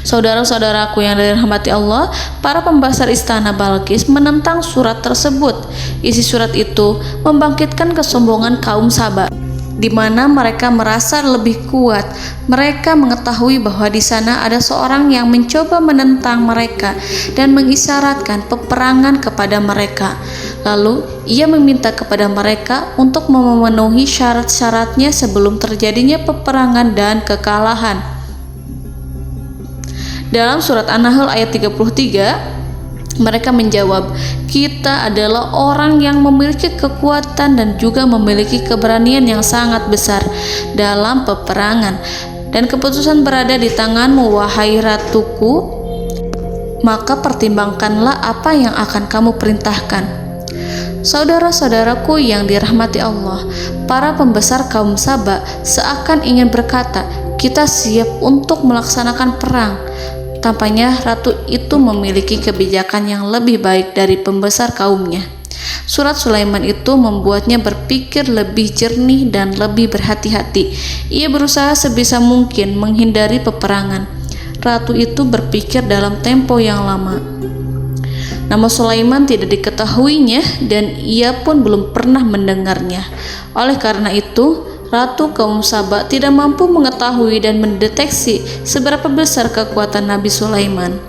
Saudara-saudaraku yang dirahmati Allah, para pembesar istana Balqis menentang surat tersebut. Isi surat itu membangkitkan kesombongan kaum Saba, di mana mereka merasa lebih kuat. Mereka mengetahui bahwa di sana ada seorang yang mencoba menentang mereka dan mengisyaratkan peperangan kepada mereka. Lalu ia meminta kepada mereka untuk memenuhi syarat-syaratnya sebelum terjadinya peperangan dan kekalahan. Dalam surat An-Nahl ayat 33, mereka menjawab, "Kita adalah orang yang memiliki kekuatan dan juga memiliki keberanian yang sangat besar dalam peperangan, dan keputusan berada di tanganmu, wahai ratuku. Maka pertimbangkanlah apa yang akan kamu perintahkan." Saudara-saudaraku yang dirahmati Allah, para pembesar kaum Saba seakan ingin berkata, "Kita siap untuk melaksanakan perang." Tampaknya ratu itu memiliki kebijakan yang lebih baik dari pembesar kaumnya. Surat Sulaiman itu membuatnya berpikir lebih jernih dan lebih berhati-hati. Ia berusaha sebisa mungkin menghindari peperangan. ratu itu berpikir dalam tempo yang lama. Nama Sulaiman tidak diketahuinya dan ia pun belum pernah mendengarnya. Oleh karena itu, Ratu kaum Saba tidak mampu mengetahui dan mendeteksi seberapa besar kekuatan Nabi Sulaiman.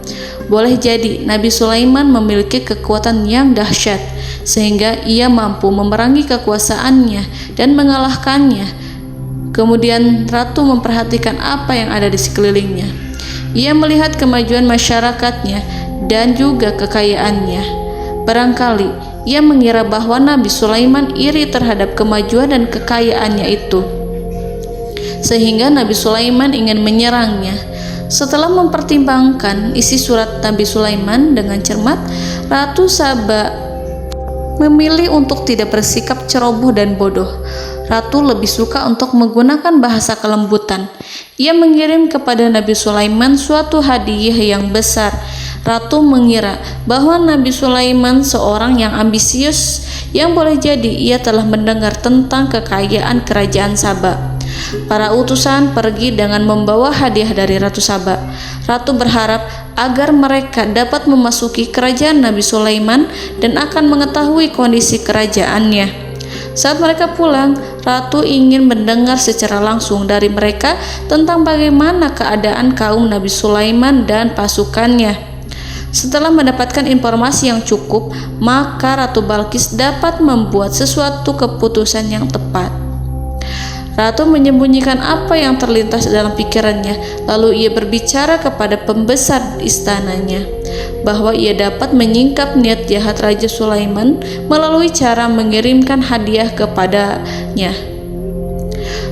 Boleh jadi Nabi Sulaiman memiliki kekuatan yang dahsyat, sehingga ia mampu memerangi kekuasaannya dan mengalahkannya. Kemudian Ratu memperhatikan apa yang ada di sekelilingnya. Ia melihat kemajuan masyarakatnya dan juga kekayaannya. Barangkali ia mengira bahwa Nabi Sulaiman iri terhadap kemajuan dan kekayaannya itu, sehingga Nabi Sulaiman ingin menyerangnya. Setelah mempertimbangkan isi surat Nabi Sulaiman dengan cermat, Ratu Saba memilih untuk tidak bersikap ceroboh dan bodoh. Ratu lebih suka untuk menggunakan bahasa kelembutan. Ia mengirim kepada Nabi Sulaiman suatu hadiah yang besar. Ratu mengira bahwa Nabi Sulaiman seorang yang ambisius, yang boleh jadi ia telah mendengar tentang kekayaan kerajaan Saba. Para utusan pergi dengan membawa hadiah dari Ratu Saba. Ratu berharap agar mereka dapat memasuki kerajaan Nabi Sulaiman dan akan mengetahui kondisi kerajaannya. Saat mereka pulang, Ratu ingin mendengar secara langsung dari mereka tentang bagaimana keadaan kaum Nabi Sulaiman dan pasukannya. Setelah mendapatkan informasi yang cukup, maka Ratu Balqis dapat membuat sesuatu keputusan yang tepat. Ratu menyembunyikan apa yang terlintas dalam pikirannya, lalu ia berbicara kepada pembesar istananya bahwa ia dapat menyingkap niat jahat Raja Sulaiman melalui cara mengirimkan hadiah kepadanya.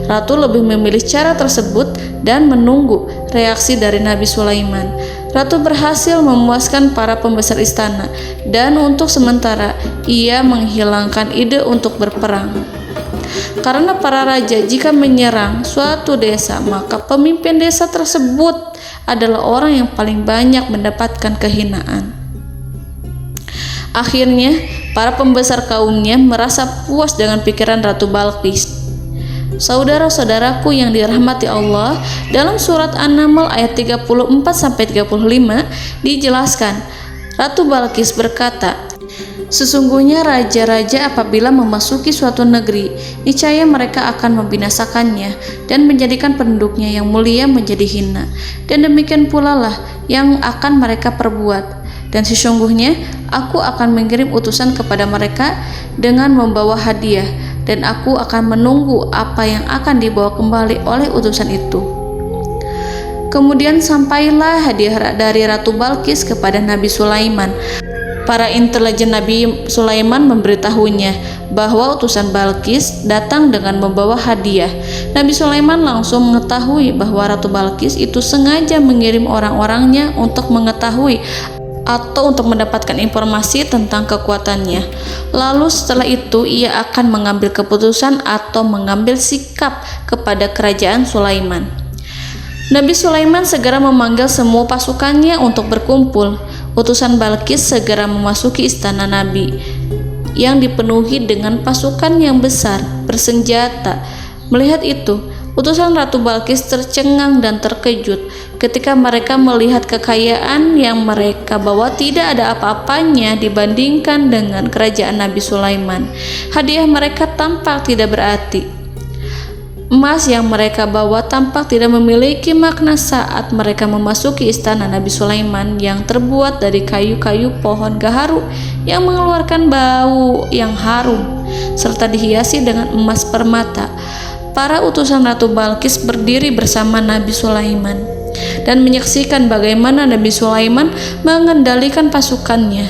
Ratu lebih memilih cara tersebut dan menunggu reaksi dari Nabi Sulaiman. Ratu berhasil memuaskan para pembesar istana dan untuk sementara ia menghilangkan ide untuk berperang. Karena para raja jika menyerang suatu desa, maka pemimpin desa tersebut adalah orang yang paling banyak mendapatkan kehinaan. Akhirnya, para pembesar kaumnya merasa puas dengan pikiran Ratu Balqis. Saudara-saudaraku yang dirahmati Allah, dalam surat An-Naml ayat 34-35 dijelaskan, Ratu Balqis berkata, "Sesungguhnya raja-raja apabila memasuki suatu negeri, niscaya mereka akan membinasakannya dan menjadikan penduduknya yang mulia menjadi hina. Dan demikian pula lah yang akan mereka perbuat. Dan sesungguhnya aku akan mengirim utusan kepada mereka dengan membawa hadiah, dan aku akan menunggu apa yang akan dibawa kembali oleh utusan itu." Kemudian sampailah hadiah dari Ratu Balqis kepada Nabi Sulaiman. Para intelijen Nabi Sulaiman memberitahunya bahwa utusan Balqis datang dengan membawa hadiah. Nabi Sulaiman langsung mengetahui bahwa Ratu Balqis itu sengaja mengirim orang-orangnya untuk mengetahui atau untuk mendapatkan informasi tentang kekuatannya. Lalu setelah itu ia akan mengambil keputusan atau mengambil sikap kepada kerajaan Sulaiman. Nabi Sulaiman segera memanggil semua pasukannya untuk berkumpul. Utusan Balqis segera memasuki istana Nabi yang dipenuhi dengan pasukan yang besar bersenjata. Melihat itu, utusan Ratu Balqis tercengang dan terkejut ketika mereka melihat kekayaan yang mereka bawa tidak ada apa-apanya dibandingkan dengan kerajaan Nabi Sulaiman. Hadiah mereka tampak tidak berarti. Emas yang mereka bawa tampak tidak memiliki makna saat mereka memasuki istana Nabi Sulaiman yang terbuat dari kayu-kayu pohon gaharu yang mengeluarkan bau yang harum serta dihiasi dengan emas permata. Para utusan Ratu Balqis berdiri bersama Nabi Sulaiman dan menyaksikan bagaimana Nabi Sulaiman mengendalikan pasukannya.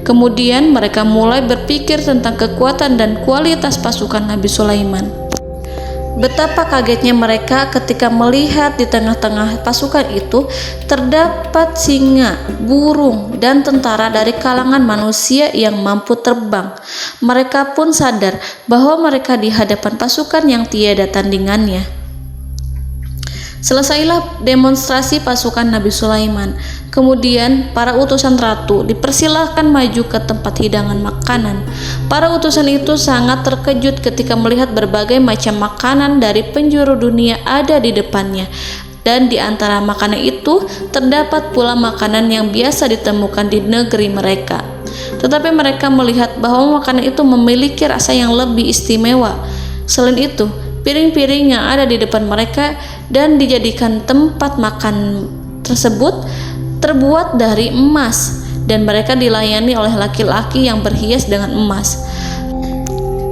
Kemudian mereka mulai berpikir tentang kekuatan dan kualitas pasukan Nabi Sulaiman. Betapa kagetnya mereka ketika melihat di tengah-tengah pasukan itu terdapat singa, burung, dan tentara dari kalangan manusia yang mampu terbang. Mereka pun sadar bahwa mereka di hadapan pasukan yang tiada tandingannya. Selesailah demonstrasi pasukan Nabi Sulaiman. Kemudian para utusan ratu dipersilahkan maju ke tempat hidangan makanan. Para utusan itu sangat terkejut ketika melihat berbagai macam makanan dari penjuru dunia ada di depannya. dan di antara makanan itu terdapat pula makanan yang biasa ditemukan di negeri mereka. Tetapi mereka melihat bahwa makanan itu memiliki rasa yang lebih istimewa. Selain itu, piring-piring yang ada di depan mereka dan dijadikan tempat makan tersebut terbuat dari emas, dan mereka dilayani oleh laki-laki yang berhias dengan emas.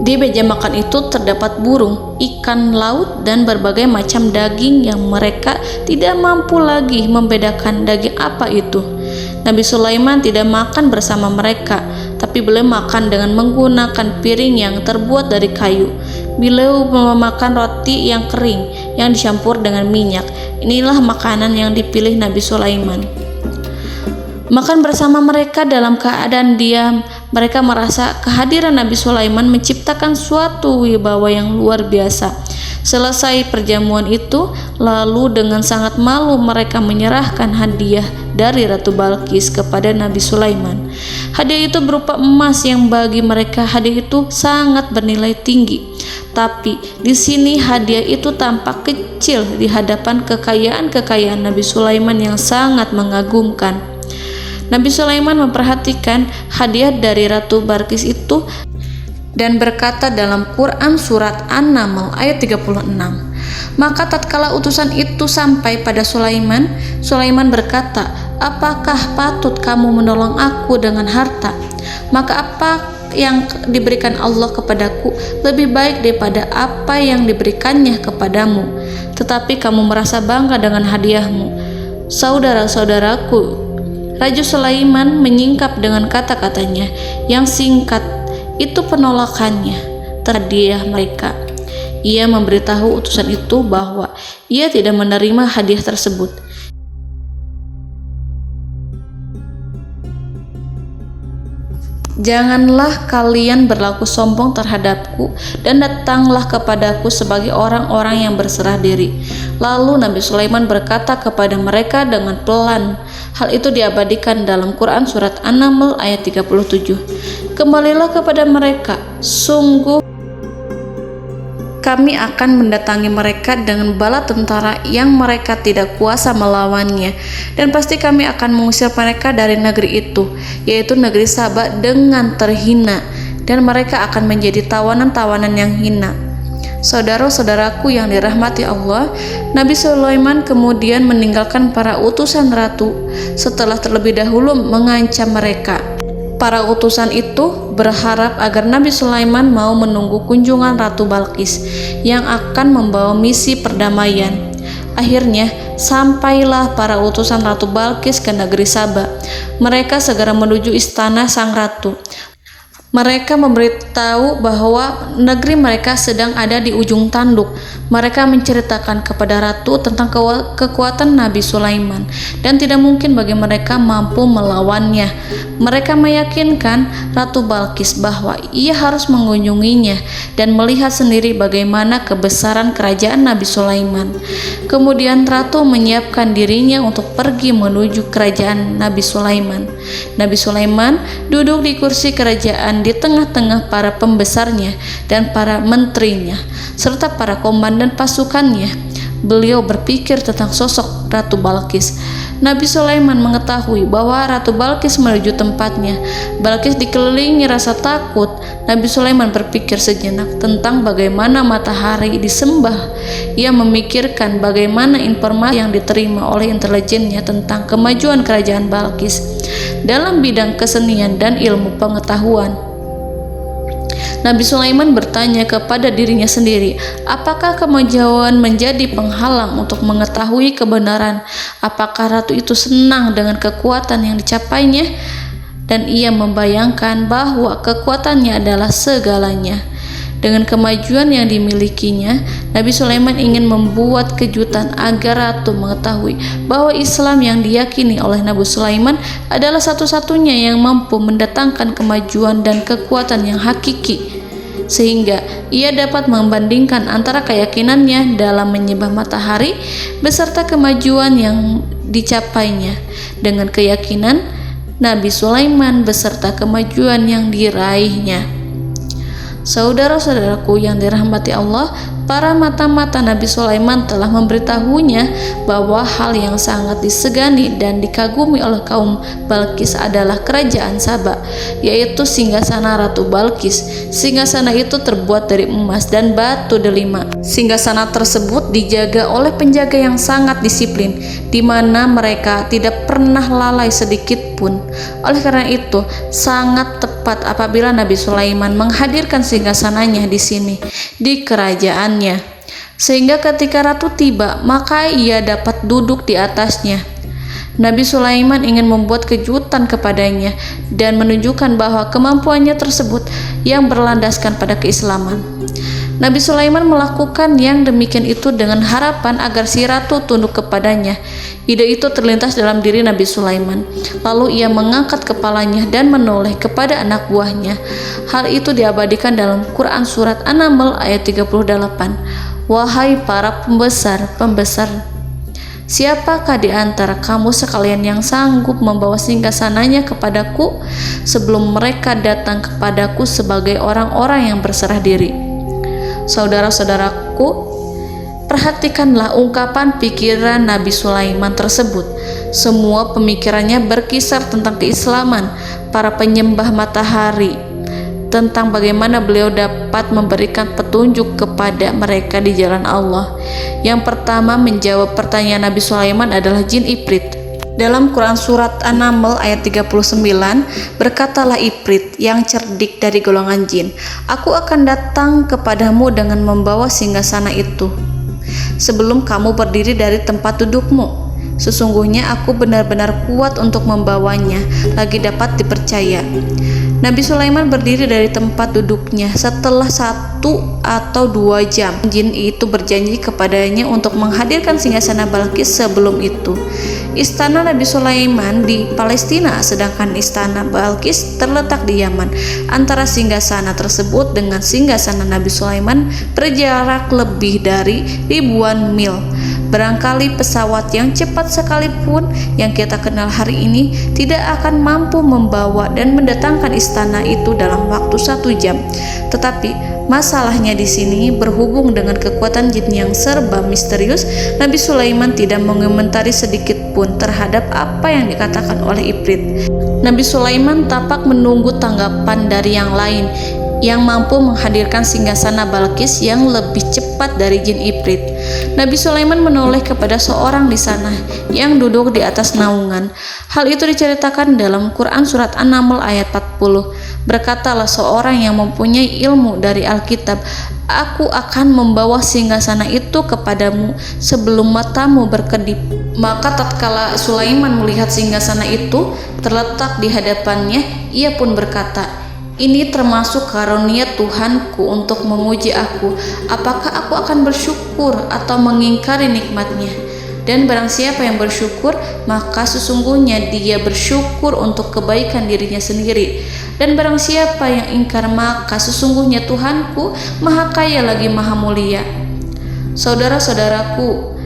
Di meja makan itu terdapat burung, ikan laut, dan berbagai macam daging yang mereka tidak mampu lagi membedakan daging apa itu. Nabi Sulaiman tidak makan bersama mereka, tapi beliau makan dengan menggunakan piring yang terbuat dari kayu. Beliau memakan roti yang kering yang dicampur dengan minyak. Inilah makanan yang dipilih Nabi Sulaiman. Makan bersama mereka dalam keadaan diam, mereka merasa kehadiran Nabi Sulaiman menciptakan suatu wibawa yang luar biasa. Selesai perjamuan itu, lalu dengan sangat malu mereka menyerahkan hadiah dari Ratu Balqis kepada Nabi Sulaiman. Hadiah itu berupa emas yang bagi mereka hadiah itu sangat bernilai tinggi. Tapi di sini hadiah itu tampak kecil di hadapan kekayaan-kekayaan Nabi Sulaiman yang sangat mengagumkan. Nabi Sulaiman memperhatikan hadiah dari Ratu Balqis itu dan berkata dalam Quran surat An-Naml ayat 36. Maka tatkala utusan itu sampai pada Sulaiman, Sulaiman berkata, "Apakah patut kamu menolong aku dengan harta? Maka apa yang diberikan Allah kepadaku lebih baik daripada apa yang diberikannya kepadamu. Tetapi kamu merasa bangga dengan hadiahmu." Saudara-saudaraku, Raja Sulaiman menyingkap dengan kata-katanya yang singkat itu penolakannya terhadap hadiah mereka. Ia memberitahu utusan itu bahwa ia tidak menerima hadiah tersebut. "Janganlah kalian berlaku sombong terhadapku dan datanglah kepadaku sebagai orang-orang yang berserah diri." Lalu Nabi Sulaiman berkata kepada mereka dengan pelan. Hal itu diabadikan dalam Quran surat An-Naml ayat 37. "Kembalilah kepada mereka, sungguh kami akan mendatangi mereka dengan bala tentara yang mereka tidak kuasa melawannya, dan pasti kami akan mengusir mereka dari negeri itu, yaitu negeri Saba, dengan terhina, dan mereka akan menjadi tawanan-tawanan yang hina." Saudara-saudaraku yang dirahmati Allah, Nabi Sulaiman kemudian meninggalkan para utusan ratu setelah terlebih dahulu mengancam mereka. Para utusan itu berharap agar Nabi Sulaiman mau menunggu kunjungan Ratu Balqis yang akan membawa misi perdamaian. Akhirnya sampailah para utusan Ratu Balqis ke negeri Saba. Mereka segera menuju istana sang ratu. Mereka memberitahu bahwa negeri mereka sedang ada di ujung tanduk. Mereka menceritakan kepada ratu tentang kekuatan Nabi Sulaiman dan tidak mungkin bagi mereka mampu melawannya. Mereka meyakinkan Ratu Balqis bahwa ia harus mengunjunginya dan melihat sendiri bagaimana kebesaran kerajaan Nabi Sulaiman. Kemudian ratu menyiapkan dirinya untuk pergi menuju kerajaan Nabi Sulaiman. Nabi Sulaiman duduk di kursi kerajaan di tengah-tengah para pembesarnya dan para menterinya serta para komandan pasukannya. Beliau berpikir tentang sosok Ratu Balqis. Nabi Sulaiman mengetahui bahwa Ratu Balqis menuju tempatnya. Balqis dikelilingi rasa takut. Nabi Sulaiman berpikir sejenak tentang bagaimana matahari disembah. Ia memikirkan bagaimana informasi yang diterima oleh intelijennya tentang kemajuan kerajaan Balqis dalam bidang kesenian dan ilmu pengetahuan. Nabi Sulaiman bertanya kepada dirinya sendiri, apakah kemajuan menjadi penghalang untuk mengetahui kebenaran? Apakah ratu itu senang dengan kekuatan yang dicapainya? Dan ia membayangkan bahwa kekuatannya adalah segalanya. Dengan kemajuan yang dimilikinya, Nabi Sulaiman ingin membuat kejutan agar ratu mengetahui bahwa Islam yang diyakini oleh Nabi Sulaiman adalah satu-satunya yang mampu mendatangkan kemajuan dan kekuatan yang hakiki, sehingga ia dapat membandingkan antara keyakinannya dalam menyembah matahari beserta kemajuan yang dicapainya dengan keyakinan Nabi Sulaiman beserta kemajuan yang diraihnya. Saudara-saudaraku yang dirahmati Allah, para mata-mata Nabi Sulaiman telah memberitahunya bahwa hal yang sangat disegani dan dikagumi oleh kaum Balkis adalah kerajaan Saba, yaitu singgasana Ratu Balkis. Singgasana itu terbuat dari emas dan batu delima. Singgasana tersebut dijaga oleh penjaga yang sangat disiplin, di mana mereka tidak pernah lalai sedikit pun. Oleh karena itu, sangat tepat apabila Nabi Sulaiman menghadirkan singgasananya di sini, di kerajaannya, sehingga ketika ratu tiba, maka ia dapat duduk di atasnya. Nabi Sulaiman ingin membuat kejutan kepadanya dan menunjukkan bahwa kemampuannya tersebut yang berlandaskan pada keislaman. Nabi Sulaiman melakukan yang demikian itu dengan harapan agar si ratu tunduk kepadanya. Ide itu terlintas dalam diri Nabi Sulaiman. Lalu ia mengangkat kepalanya dan menoleh kepada anak buahnya. Hal itu diabadikan dalam Quran Surat An-Naml ayat 38. Wahai para pembesar, siapakah di antara kamu sekalian yang sanggup membawa singgasananya kepadaku sebelum mereka datang kepadaku sebagai orang-orang yang berserah diri? Saudara-saudaraku, perhatikanlah ungkapan pikiran Nabi Sulaiman tersebut. Semua pemikirannya berkisar tentang keislaman, para penyembah matahari, tentang bagaimana beliau dapat memberikan petunjuk kepada mereka di jalan Allah. Yang pertama menjawab pertanyaan Nabi Sulaiman adalah jin Ifrit. Dalam Quran Surat An-Naml ayat 39, berkatalah Ifrit yang cerdik dari golongan jin, aku akan datang kepadamu dengan membawa singgasana itu sebelum kamu berdiri dari tempat dudukmu. Sesungguhnya aku benar-benar kuat untuk membawanya, lagi dapat dipercaya. Nabi Sulaiman berdiri dari tempat duduknya setelah 1 atau 2 jam. Jin itu berjanji kepadanya untuk menghadirkan singgasana Balkis sebelum itu. Istana Nabi Sulaiman di Palestina, sedangkan istana Balkis terletak di Yaman. Antara singgasana tersebut dengan singgasana Nabi Sulaiman berjarak lebih dari ribuan mil. Barangkali pesawat yang cepat sekalipun yang kita kenal hari ini tidak akan mampu membawa dan mendatangkan istana itu dalam waktu 1 jam. Tetapi masalahnya di sini berhubung dengan kekuatan jin yang serba misterius, Nabi Sulaiman tidak mengomentari sedikit pun terhadap apa yang dikatakan oleh Ifrit. Nabi Sulaiman tapak menunggu tanggapan dari yang lain yang mampu menghadirkan singgasana Balkis yang lebih cepat dari jin Ifrit. Nabi Sulaiman menoleh kepada seorang di sana yang duduk di atas naungan. Hal itu diceritakan dalam Quran Surat An-Naml ayat 40. Berkatalah seorang yang mempunyai ilmu dari Alkitab, aku akan membawa singgasana itu kepadamu sebelum matamu berkedip. Maka tatkala Sulaiman melihat singgasana itu terletak di hadapannya, ia pun berkata, ini termasuk karunia Tuhanku untuk menguji aku. Apakah aku akan bersyukur atau mengingkari nikmatnya? Dan barang siapa yang bersyukur, maka sesungguhnya dia bersyukur untuk kebaikan dirinya sendiri. Dan barang siapa yang ingkar, maka sesungguhnya Tuhanku Maha Kaya lagi Maha Mulia. Saudara-saudaraku,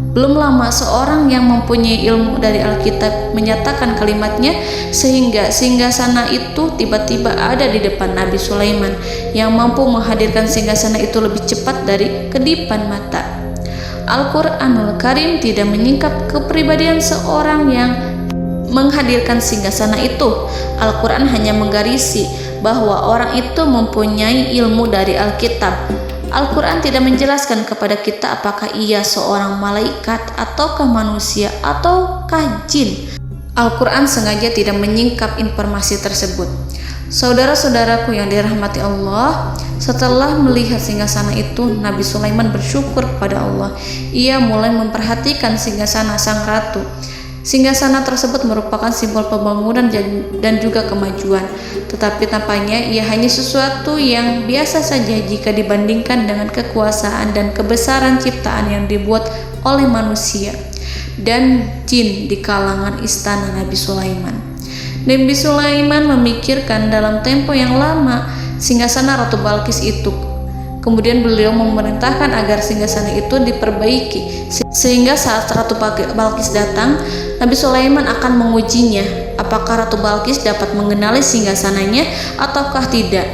belum lama seorang yang mempunyai ilmu dari Alkitab menyatakan kalimatnya, sehingga singgasana itu tiba-tiba ada di depan Nabi Sulaiman yang mampu menghadirkan singgasana itu lebih cepat dari kedipan mata. Al-Quranul Karim tidak menyingkap kepribadian seorang yang menghadirkan singgasana itu. Al-Quran hanya menggarisi bahwa orang itu mempunyai ilmu dari Alkitab. Al-Quran tidak menjelaskan kepada kita apakah ia seorang malaikat ataukah manusia ataukah jin. Al-Quran sengaja tidak menyingkap informasi tersebut. Saudara-saudaraku yang dirahmati Allah, setelah melihat singgasana itu, Nabi Sulaiman bersyukur kepada Allah. Ia mulai memperhatikan singgasana sang ratu. Singgasana tersebut merupakan simbol pembangunan dan juga kemajuan, tetapi tampaknya ia hanya sesuatu yang biasa saja jika dibandingkan dengan kekuasaan dan kebesaran ciptaan yang dibuat oleh manusia dan jin di kalangan istana Nabi Sulaiman. Nabi Sulaiman memikirkan dalam tempo yang lama singgasana Ratu Balkis itu. Kemudian beliau memerintahkan agar singgasana itu diperbaiki, sehingga saat Ratu Balkis datang, Nabi Sulaiman akan mengujinya apakah Ratu Balkis dapat mengenali singgasananya ataukah tidak.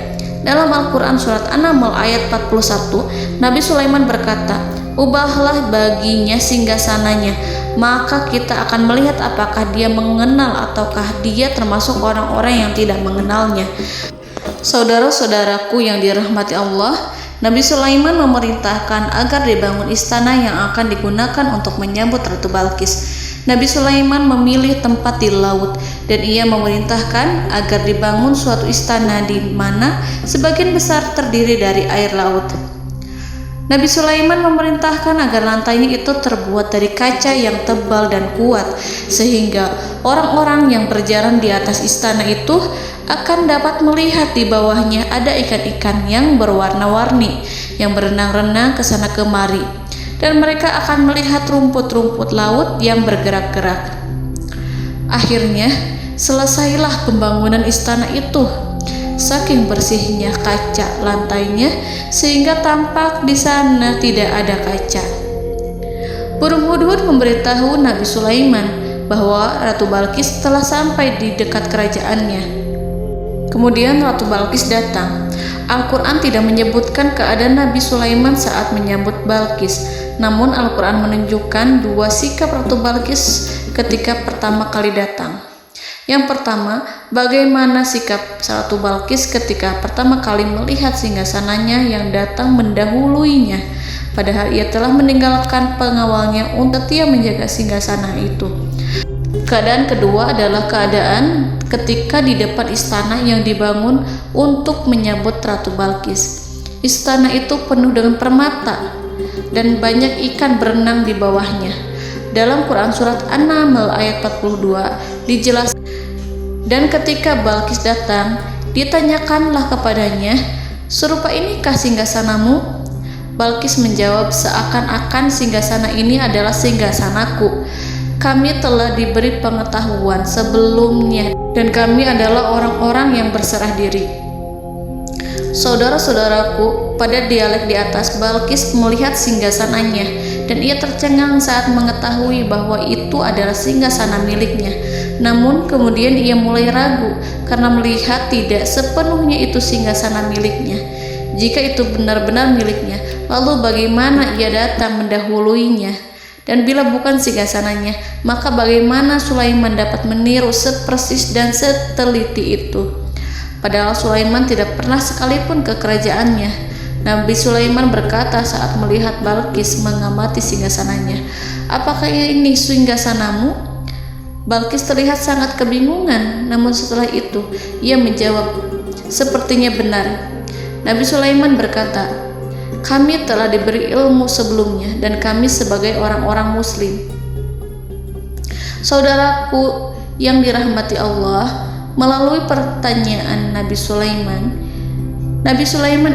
Dalam Al-Quran surat An-Naml ayat 41, Nabi Sulaiman berkata, "Ubahlah baginya singgasananya, maka kita akan melihat apakah dia mengenal ataukah dia termasuk orang-orang yang tidak mengenalnya." Saudara-saudaraku yang dirahmati Allah, Nabi Sulaiman memerintahkan agar dibangun istana yang akan digunakan untuk menyambut Ratu Balqis. Nabi Sulaiman memilih tempat di laut dan ia memerintahkan agar dibangun suatu istana di mana sebagian besar terdiri dari air laut. Nabi Sulaiman memerintahkan agar lantainya itu terbuat dari kaca yang tebal dan kuat, sehingga orang-orang yang berjalan di atas istana itu akan dapat melihat di bawahnya ada ikan-ikan yang berwarna-warni yang berenang-renang ke sana kemari, dan mereka akan melihat rumput-rumput laut yang bergerak-gerak. Akhirnya, selesailah pembangunan istana itu. Saking bersihnya kaca lantainya sehingga tampak di sana tidak ada kaca. Burung hudhud memberitahu Nabi Sulaiman bahwa Ratu Balqis telah sampai di dekat kerajaannya. Kemudian Ratu Balqis datang. Al-Quran tidak menyebutkan keadaan Nabi Sulaiman saat menyambut Balqis, namun Al-Quran menunjukkan dua sikap Ratu Balqis ketika pertama kali datang. Yang pertama, bagaimana sikap Ratu Balqis ketika pertama kali melihat singgasananya yang datang mendahuluinya, padahal ia telah meninggalkan pengawalnya untuk setia menjaga singgasana itu. Keadaan kedua adalah keadaan ketika di depan istana yang dibangun untuk menyambut Ratu Balqis. Istana itu penuh dengan permata dan banyak ikan berenang di bawahnya. Dalam Quran surat An-Naml ayat 42 dijelaskan, dan ketika Balqis datang, ditanyakanlah kepadanya, "Serupa inikah singgasanamu?" Balqis menjawab, "Seakan-akan singgasana ini adalah singgasanaku. Kami telah diberi pengetahuan sebelumnya dan kami adalah orang-orang yang berserah diri." Saudara-saudaraku, pada dialek di atas, Balqis melihat singgasananya dan ia tercengang saat mengetahui bahwa itu adalah singgasana miliknya. Namun kemudian ia mulai ragu karena melihat tidak sepenuhnya itu singgasana miliknya. Jika itu benar-benar miliknya, lalu bagaimana ia datang mendahuluinya? Dan bila bukan singgasananya, maka bagaimana Sulaiman dapat meniru sepersis dan seteliti itu? Padahal Sulaiman tidak pernah sekalipun ke kerajaannya. Nabi Sulaiman berkata saat melihat Balqis mengamati singgasananya, "Apakah ini singgasanamu?" Balqis terlihat sangat kebingungan, namun setelah itu ia menjawab, "Sepertinya benar." Nabi Sulaiman berkata, "Kami telah diberi ilmu sebelumnya dan kami sebagai orang-orang muslim." Saudaraku yang dirahmati Allah, melalui pertanyaan Nabi Sulaiman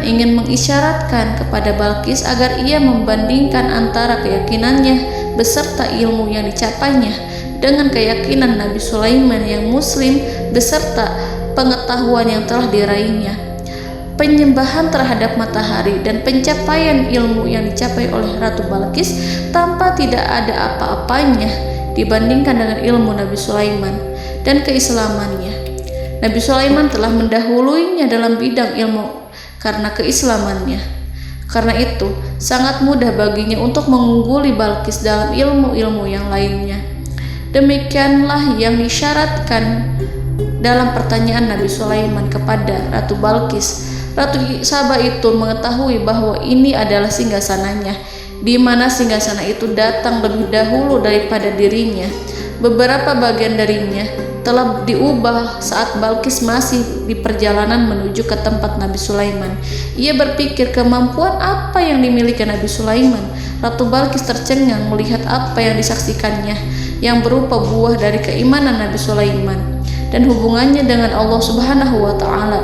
ingin mengisyaratkan kepada Balqis agar ia membandingkan antara keyakinannya beserta ilmu yang dicapainya dengan keyakinan Nabi Sulaiman yang muslim beserta pengetahuan yang telah diraihnya. Penyembahan terhadap matahari dan pencapaian ilmu yang dicapai oleh Ratu Balqis tanpa tidak ada apa-apanya dibandingkan dengan ilmu Nabi Sulaiman dan keislamannya. Nabi Sulaiman telah mendahuluinya dalam bidang ilmu karena keislamannya. Karena itu, sangat mudah baginya untuk mengungguli Balqis dalam ilmu-ilmu yang lainnya. Demikianlah yang disyaratkan dalam pertanyaan Nabi Sulaiman kepada Ratu Balqis. Ratu Saba itu mengetahui bahwa ini adalah singgasananya, di mana singgasana itu datang lebih dahulu daripada dirinya. Beberapa bagian darinya telah diubah saat Balqis masih di perjalanan menuju ke tempat Nabi Sulaiman. Ia berpikir kemampuan apa yang dimiliki Nabi Sulaiman. Ratu Balqis tercengang melihat apa yang disaksikannya, yang berupa buah dari keimanan Nabi Sulaiman dan hubungannya dengan Allah Subhanahu wa Ta'ala.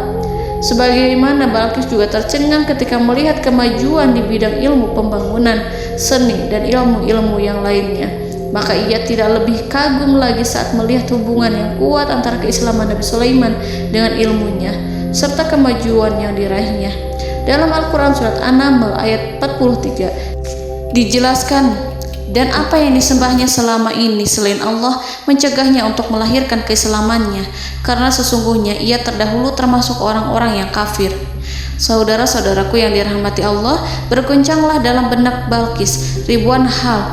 Sebagaimana Balqis juga tercengang ketika melihat kemajuan di bidang ilmu pembangunan, seni, dan ilmu-ilmu yang lainnya. Maka ia tidak lebih kagum lagi saat melihat hubungan yang kuat antara keislaman Nabi Sulaiman dengan ilmunya serta kemajuan yang diraihnya. Dalam Al-Quran surat An-Naml ayat 43 dijelaskan, "Dan apa yang disembahnya selama ini selain Allah mencegahnya untuk melahirkan keislamannya, karena sesungguhnya ia terdahulu termasuk orang-orang yang kafir." Saudara-saudaraku yang dirahmati Allah, bergoncanglah dalam benak Balqis ribuan hal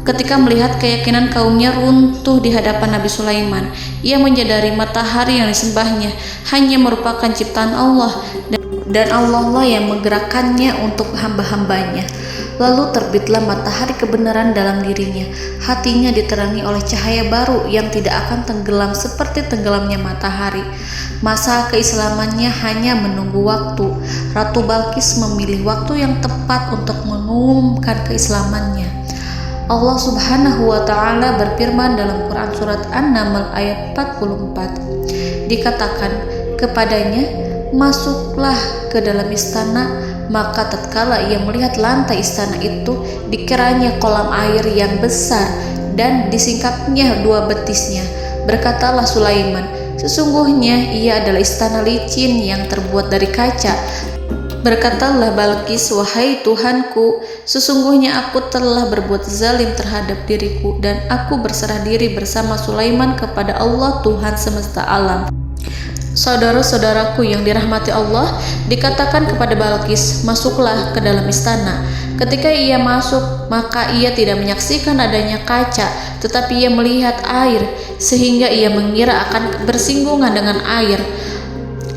ketika melihat keyakinan kaumnya runtuh di hadapan Nabi Sulaiman. Ia menyadari matahari yang disembahnya hanya merupakan ciptaan Allah, dan Allah lah yang menggerakkannya untuk hamba-hambanya. Lalu terbitlah matahari kebenaran dalam dirinya. Hatinya diterangi oleh cahaya baru yang tidak akan tenggelam seperti tenggelamnya matahari. Masa keislamannya hanya menunggu waktu. Ratu Balqis memilih waktu yang tepat untuk mengumumkan keislamannya. Allah Subhanahu wa Ta'ala berfirman dalam Quran Surat An-Naml ayat 44. Dikatakan kepadanya, masuklah ke dalam istana. Maka tatkala ia melihat lantai istana itu, dikiranya kolam air yang besar dan disingkapnya 2 betisnya. Berkatalah Sulaiman, sesungguhnya ia adalah istana licin yang terbuat dari kaca. Berkatalah Balqis, wahai Tuhanku, sesungguhnya aku telah berbuat zalim terhadap diriku, dan aku berserah diri bersama Sulaiman kepada Allah Tuhan semesta alam. Saudara-saudaraku yang dirahmati Allah, dikatakan kepada Balqis, masuklah ke dalam istana. Ketika ia masuk, maka ia tidak menyaksikan adanya kaca, tetapi ia melihat air, sehingga ia mengira akan bersinggungan dengan air.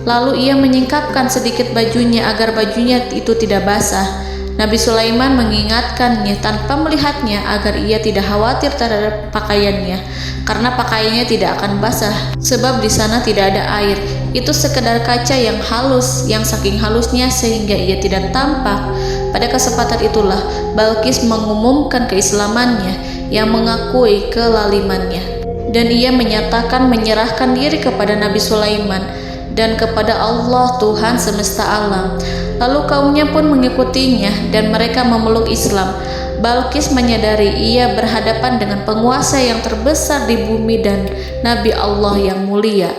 Lalu ia menyingkapkan sedikit bajunya agar bajunya itu tidak basah. Nabi Sulaiman mengingatkannya tanpa melihatnya agar ia tidak khawatir terhadap pakaiannya, karena pakaiannya tidak akan basah, sebab di sana tidak ada air. Itu sekedar kaca yang halus, yang saking halusnya sehingga ia tidak tampak. Pada kesempatan itulah Balqis mengumumkan keislamannya yang mengakui kelalimannya, dan ia menyatakan menyerahkan diri kepada Nabi Sulaiman dan kepada Allah Tuhan semesta alam. Lalu kaumnya pun mengikutinya dan mereka memeluk Islam. Balqis menyadari ia berhadapan dengan penguasa yang terbesar di bumi dan Nabi Allah yang mulia.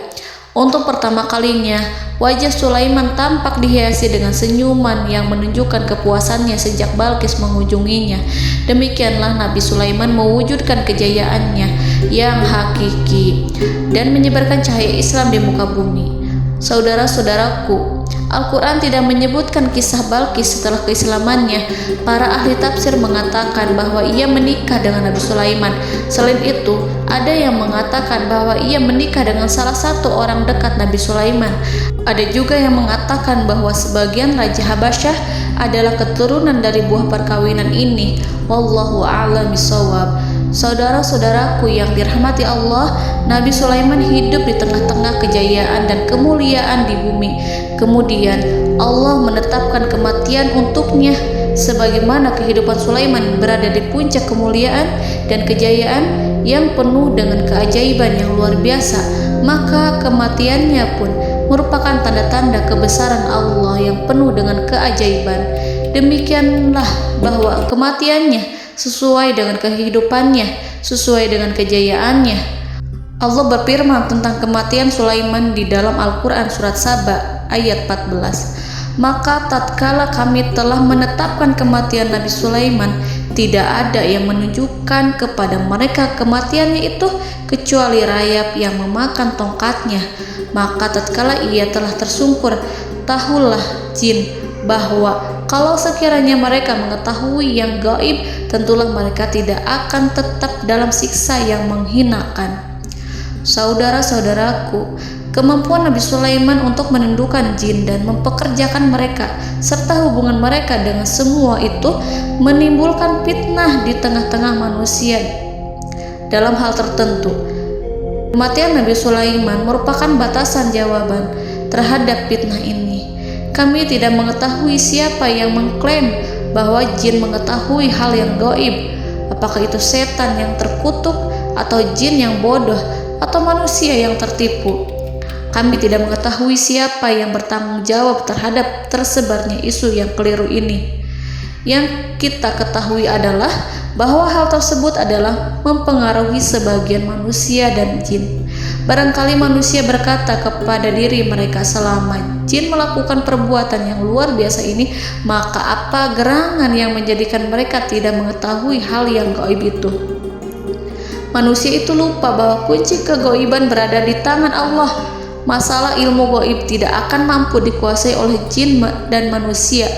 Untuk pertama kalinya, wajah Sulaiman tampak dihiasi dengan senyuman yang menunjukkan kepuasannya sejak Balqis mengunjunginya. Demikianlah Nabi Sulaiman mewujudkan kejayaannya yang hakiki dan menyebarkan cahaya Islam di muka bumi. Saudara-saudaraku, Al-Quran tidak menyebutkan kisah Balqis setelah keislamannya. Para ahli tafsir mengatakan bahwa ia menikah dengan Nabi Sulaiman. Selain itu, ada yang mengatakan bahwa ia menikah dengan salah satu orang dekat Nabi Sulaiman. Ada juga yang mengatakan bahwa sebagian Raja Habasyah adalah keturunan dari buah perkawinan ini. Wallahu a'lam bishawab. Saudara-saudaraku yang dirahmati Allah, Nabi Sulaiman hidup di tengah-tengah kejayaan dan kemuliaan di bumi. Kemudian Allah menetapkan kematian untuknya, sebagaimana kehidupan Sulaiman berada di puncak kemuliaan dan kejayaan yang penuh dengan keajaiban yang luar biasa, maka kematiannya pun merupakan tanda-tanda kebesaran Allah yang penuh dengan keajaiban. Demikianlah bahwa kematiannya sesuai dengan kehidupannya, sesuai dengan kejayaannya. Allah berfirman tentang kematian Sulaiman di dalam Al-Quran Surat Saba ayat 14. Maka tatkala kami telah menetapkan kematian Nabi Sulaiman, tidak ada yang menunjukkan kepada mereka kematiannya itu kecuali rayap yang memakan tongkatnya. Maka tatkala ia telah tersungkur, tahulah jin bahwa kalau sekiranya mereka mengetahui yang gaib, tentulah mereka tidak akan tetap dalam siksa yang menghinakan. Saudara-saudaraku, kemampuan Nabi Sulaiman untuk menundukkan jin dan mempekerjakan mereka serta hubungan mereka dengan semua itu menimbulkan fitnah di tengah-tengah manusia dalam hal tertentu. Kematian Nabi Sulaiman merupakan batasan jawaban terhadap fitnah ini. Kami tidak mengetahui siapa yang mengklaim bahwa jin mengetahui hal yang gaib. Apakah itu setan yang terkutuk, atau jin yang bodoh, atau manusia yang tertipu? Kami tidak mengetahui siapa yang bertanggung jawab terhadap tersebarnya isu yang keliru ini. Yang kita ketahui adalah bahwa hal tersebut adalah mempengaruhi sebagian manusia dan jin. Barangkali manusia berkata kepada diri mereka, selama jin melakukan perbuatan yang luar biasa ini, maka apa gerangan yang menjadikan mereka tidak mengetahui hal yang gaib itu? Manusia itu lupa bahwa kunci kegaiban berada di tangan Allah. Masalah ilmu gaib tidak akan mampu dikuasai oleh jin dan manusia.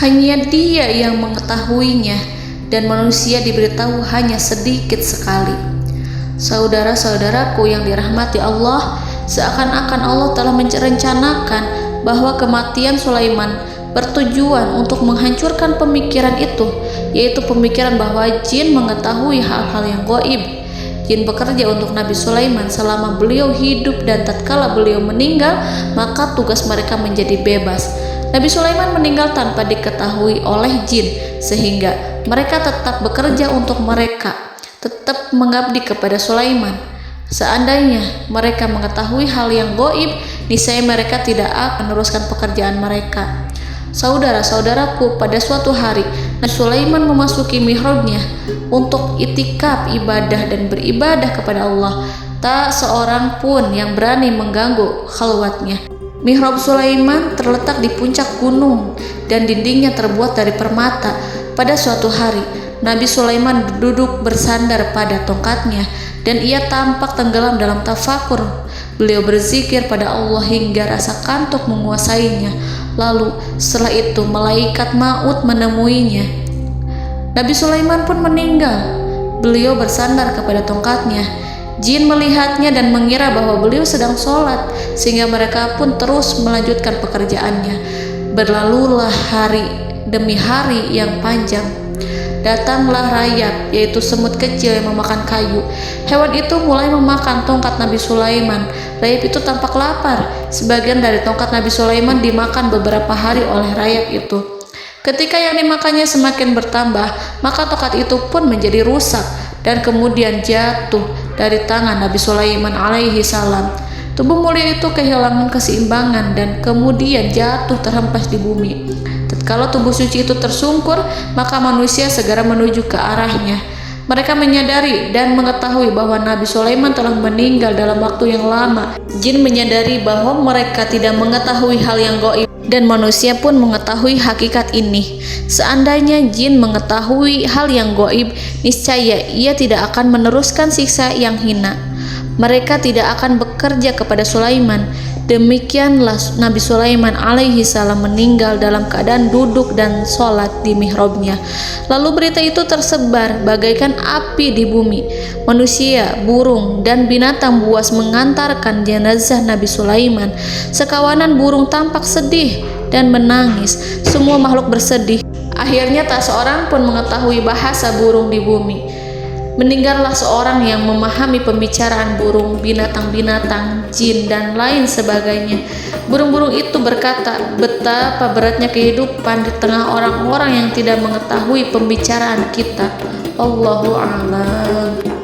Hanya Dia yang mengetahuinya, dan manusia diberitahu hanya sedikit sekali. Saudara-saudaraku yang dirahmati Allah, seakan-akan Allah telah merencanakan bahwa kematian Sulaiman bertujuan untuk menghancurkan pemikiran itu, yaitu pemikiran bahwa jin mengetahui hal-hal yang gaib. Jin bekerja untuk Nabi Sulaiman selama beliau hidup, dan tatkala beliau meninggal, maka tugas mereka menjadi bebas. Nabi Sulaiman meninggal tanpa diketahui oleh jin, sehingga mereka tetap bekerja untuk mereka, tetap mengabdi kepada Sulaiman. Seandainya mereka mengetahui hal yang gaib, niscaya mereka tidak akan meneruskan pekerjaan mereka. Saudara-saudaraku, pada suatu hari Nabi Sulaiman memasuki mihrabnya untuk itikaf ibadah dan beribadah kepada Allah. Tak seorang pun yang berani mengganggu khalwatnya. Mihrab Sulaiman terletak di puncak gunung dan dindingnya terbuat dari permata. Pada suatu hari Nabi Sulaiman duduk bersandar pada tongkatnya, dan ia tampak tenggelam dalam tafakur. Beliau berzikir pada Allah hingga rasa kantuk menguasainya. Lalu setelah itu malaikat maut menemuinya. Nabi Sulaiman pun meninggal. Beliau bersandar kepada tongkatnya. Jin melihatnya dan mengira bahwa beliau sedang sholat, sehingga mereka pun terus melanjutkan pekerjaannya. Berlalulah hari demi hari yang panjang. Datanglah rayap, yaitu semut kecil yang memakan kayu. Hewan itu mulai memakan tongkat Nabi Sulaiman. Rayap itu tampak lapar. Sebagian dari tongkat Nabi Sulaiman dimakan beberapa hari oleh rayap itu. Ketika yang dimakannya semakin bertambah, maka tongkat itu pun menjadi rusak dan kemudian jatuh dari tangan Nabi Sulaiman alaihi salam. Tubuh mulia itu kehilangan keseimbangan dan kemudian jatuh terhempas di bumi. Tatkala tubuh suci itu tersungkur, maka manusia segera menuju ke arahnya. Mereka menyadari dan mengetahui bahwa Nabi Sulaiman telah meninggal dalam waktu yang lama. Jin menyadari bahwa mereka tidak mengetahui hal yang gaib, dan manusia pun mengetahui hakikat ini. Seandainya jin mengetahui hal yang gaib, niscaya ia tidak akan meneruskan siksa yang hina. Mereka tidak akan bekerja kepada Sulaiman. Demikianlah Nabi Sulaiman alaihi salam meninggal dalam keadaan duduk dan sholat di mihrabnya. Lalu berita itu tersebar bagaikan api di bumi. Manusia, burung, dan binatang buas mengantarkan jenazah Nabi Sulaiman. Sekawanan burung tampak sedih dan menangis. Semua makhluk bersedih. Akhirnya tak seorang pun mengetahui bahasa burung di bumi. Meninggallah seorang yang memahami pembicaraan burung, binatang-binatang, jin, dan lain sebagainya. Burung-burung itu berkata, betapa beratnya kehidupan di tengah orang-orang yang tidak mengetahui pembicaraan kita. Allahu a'lam.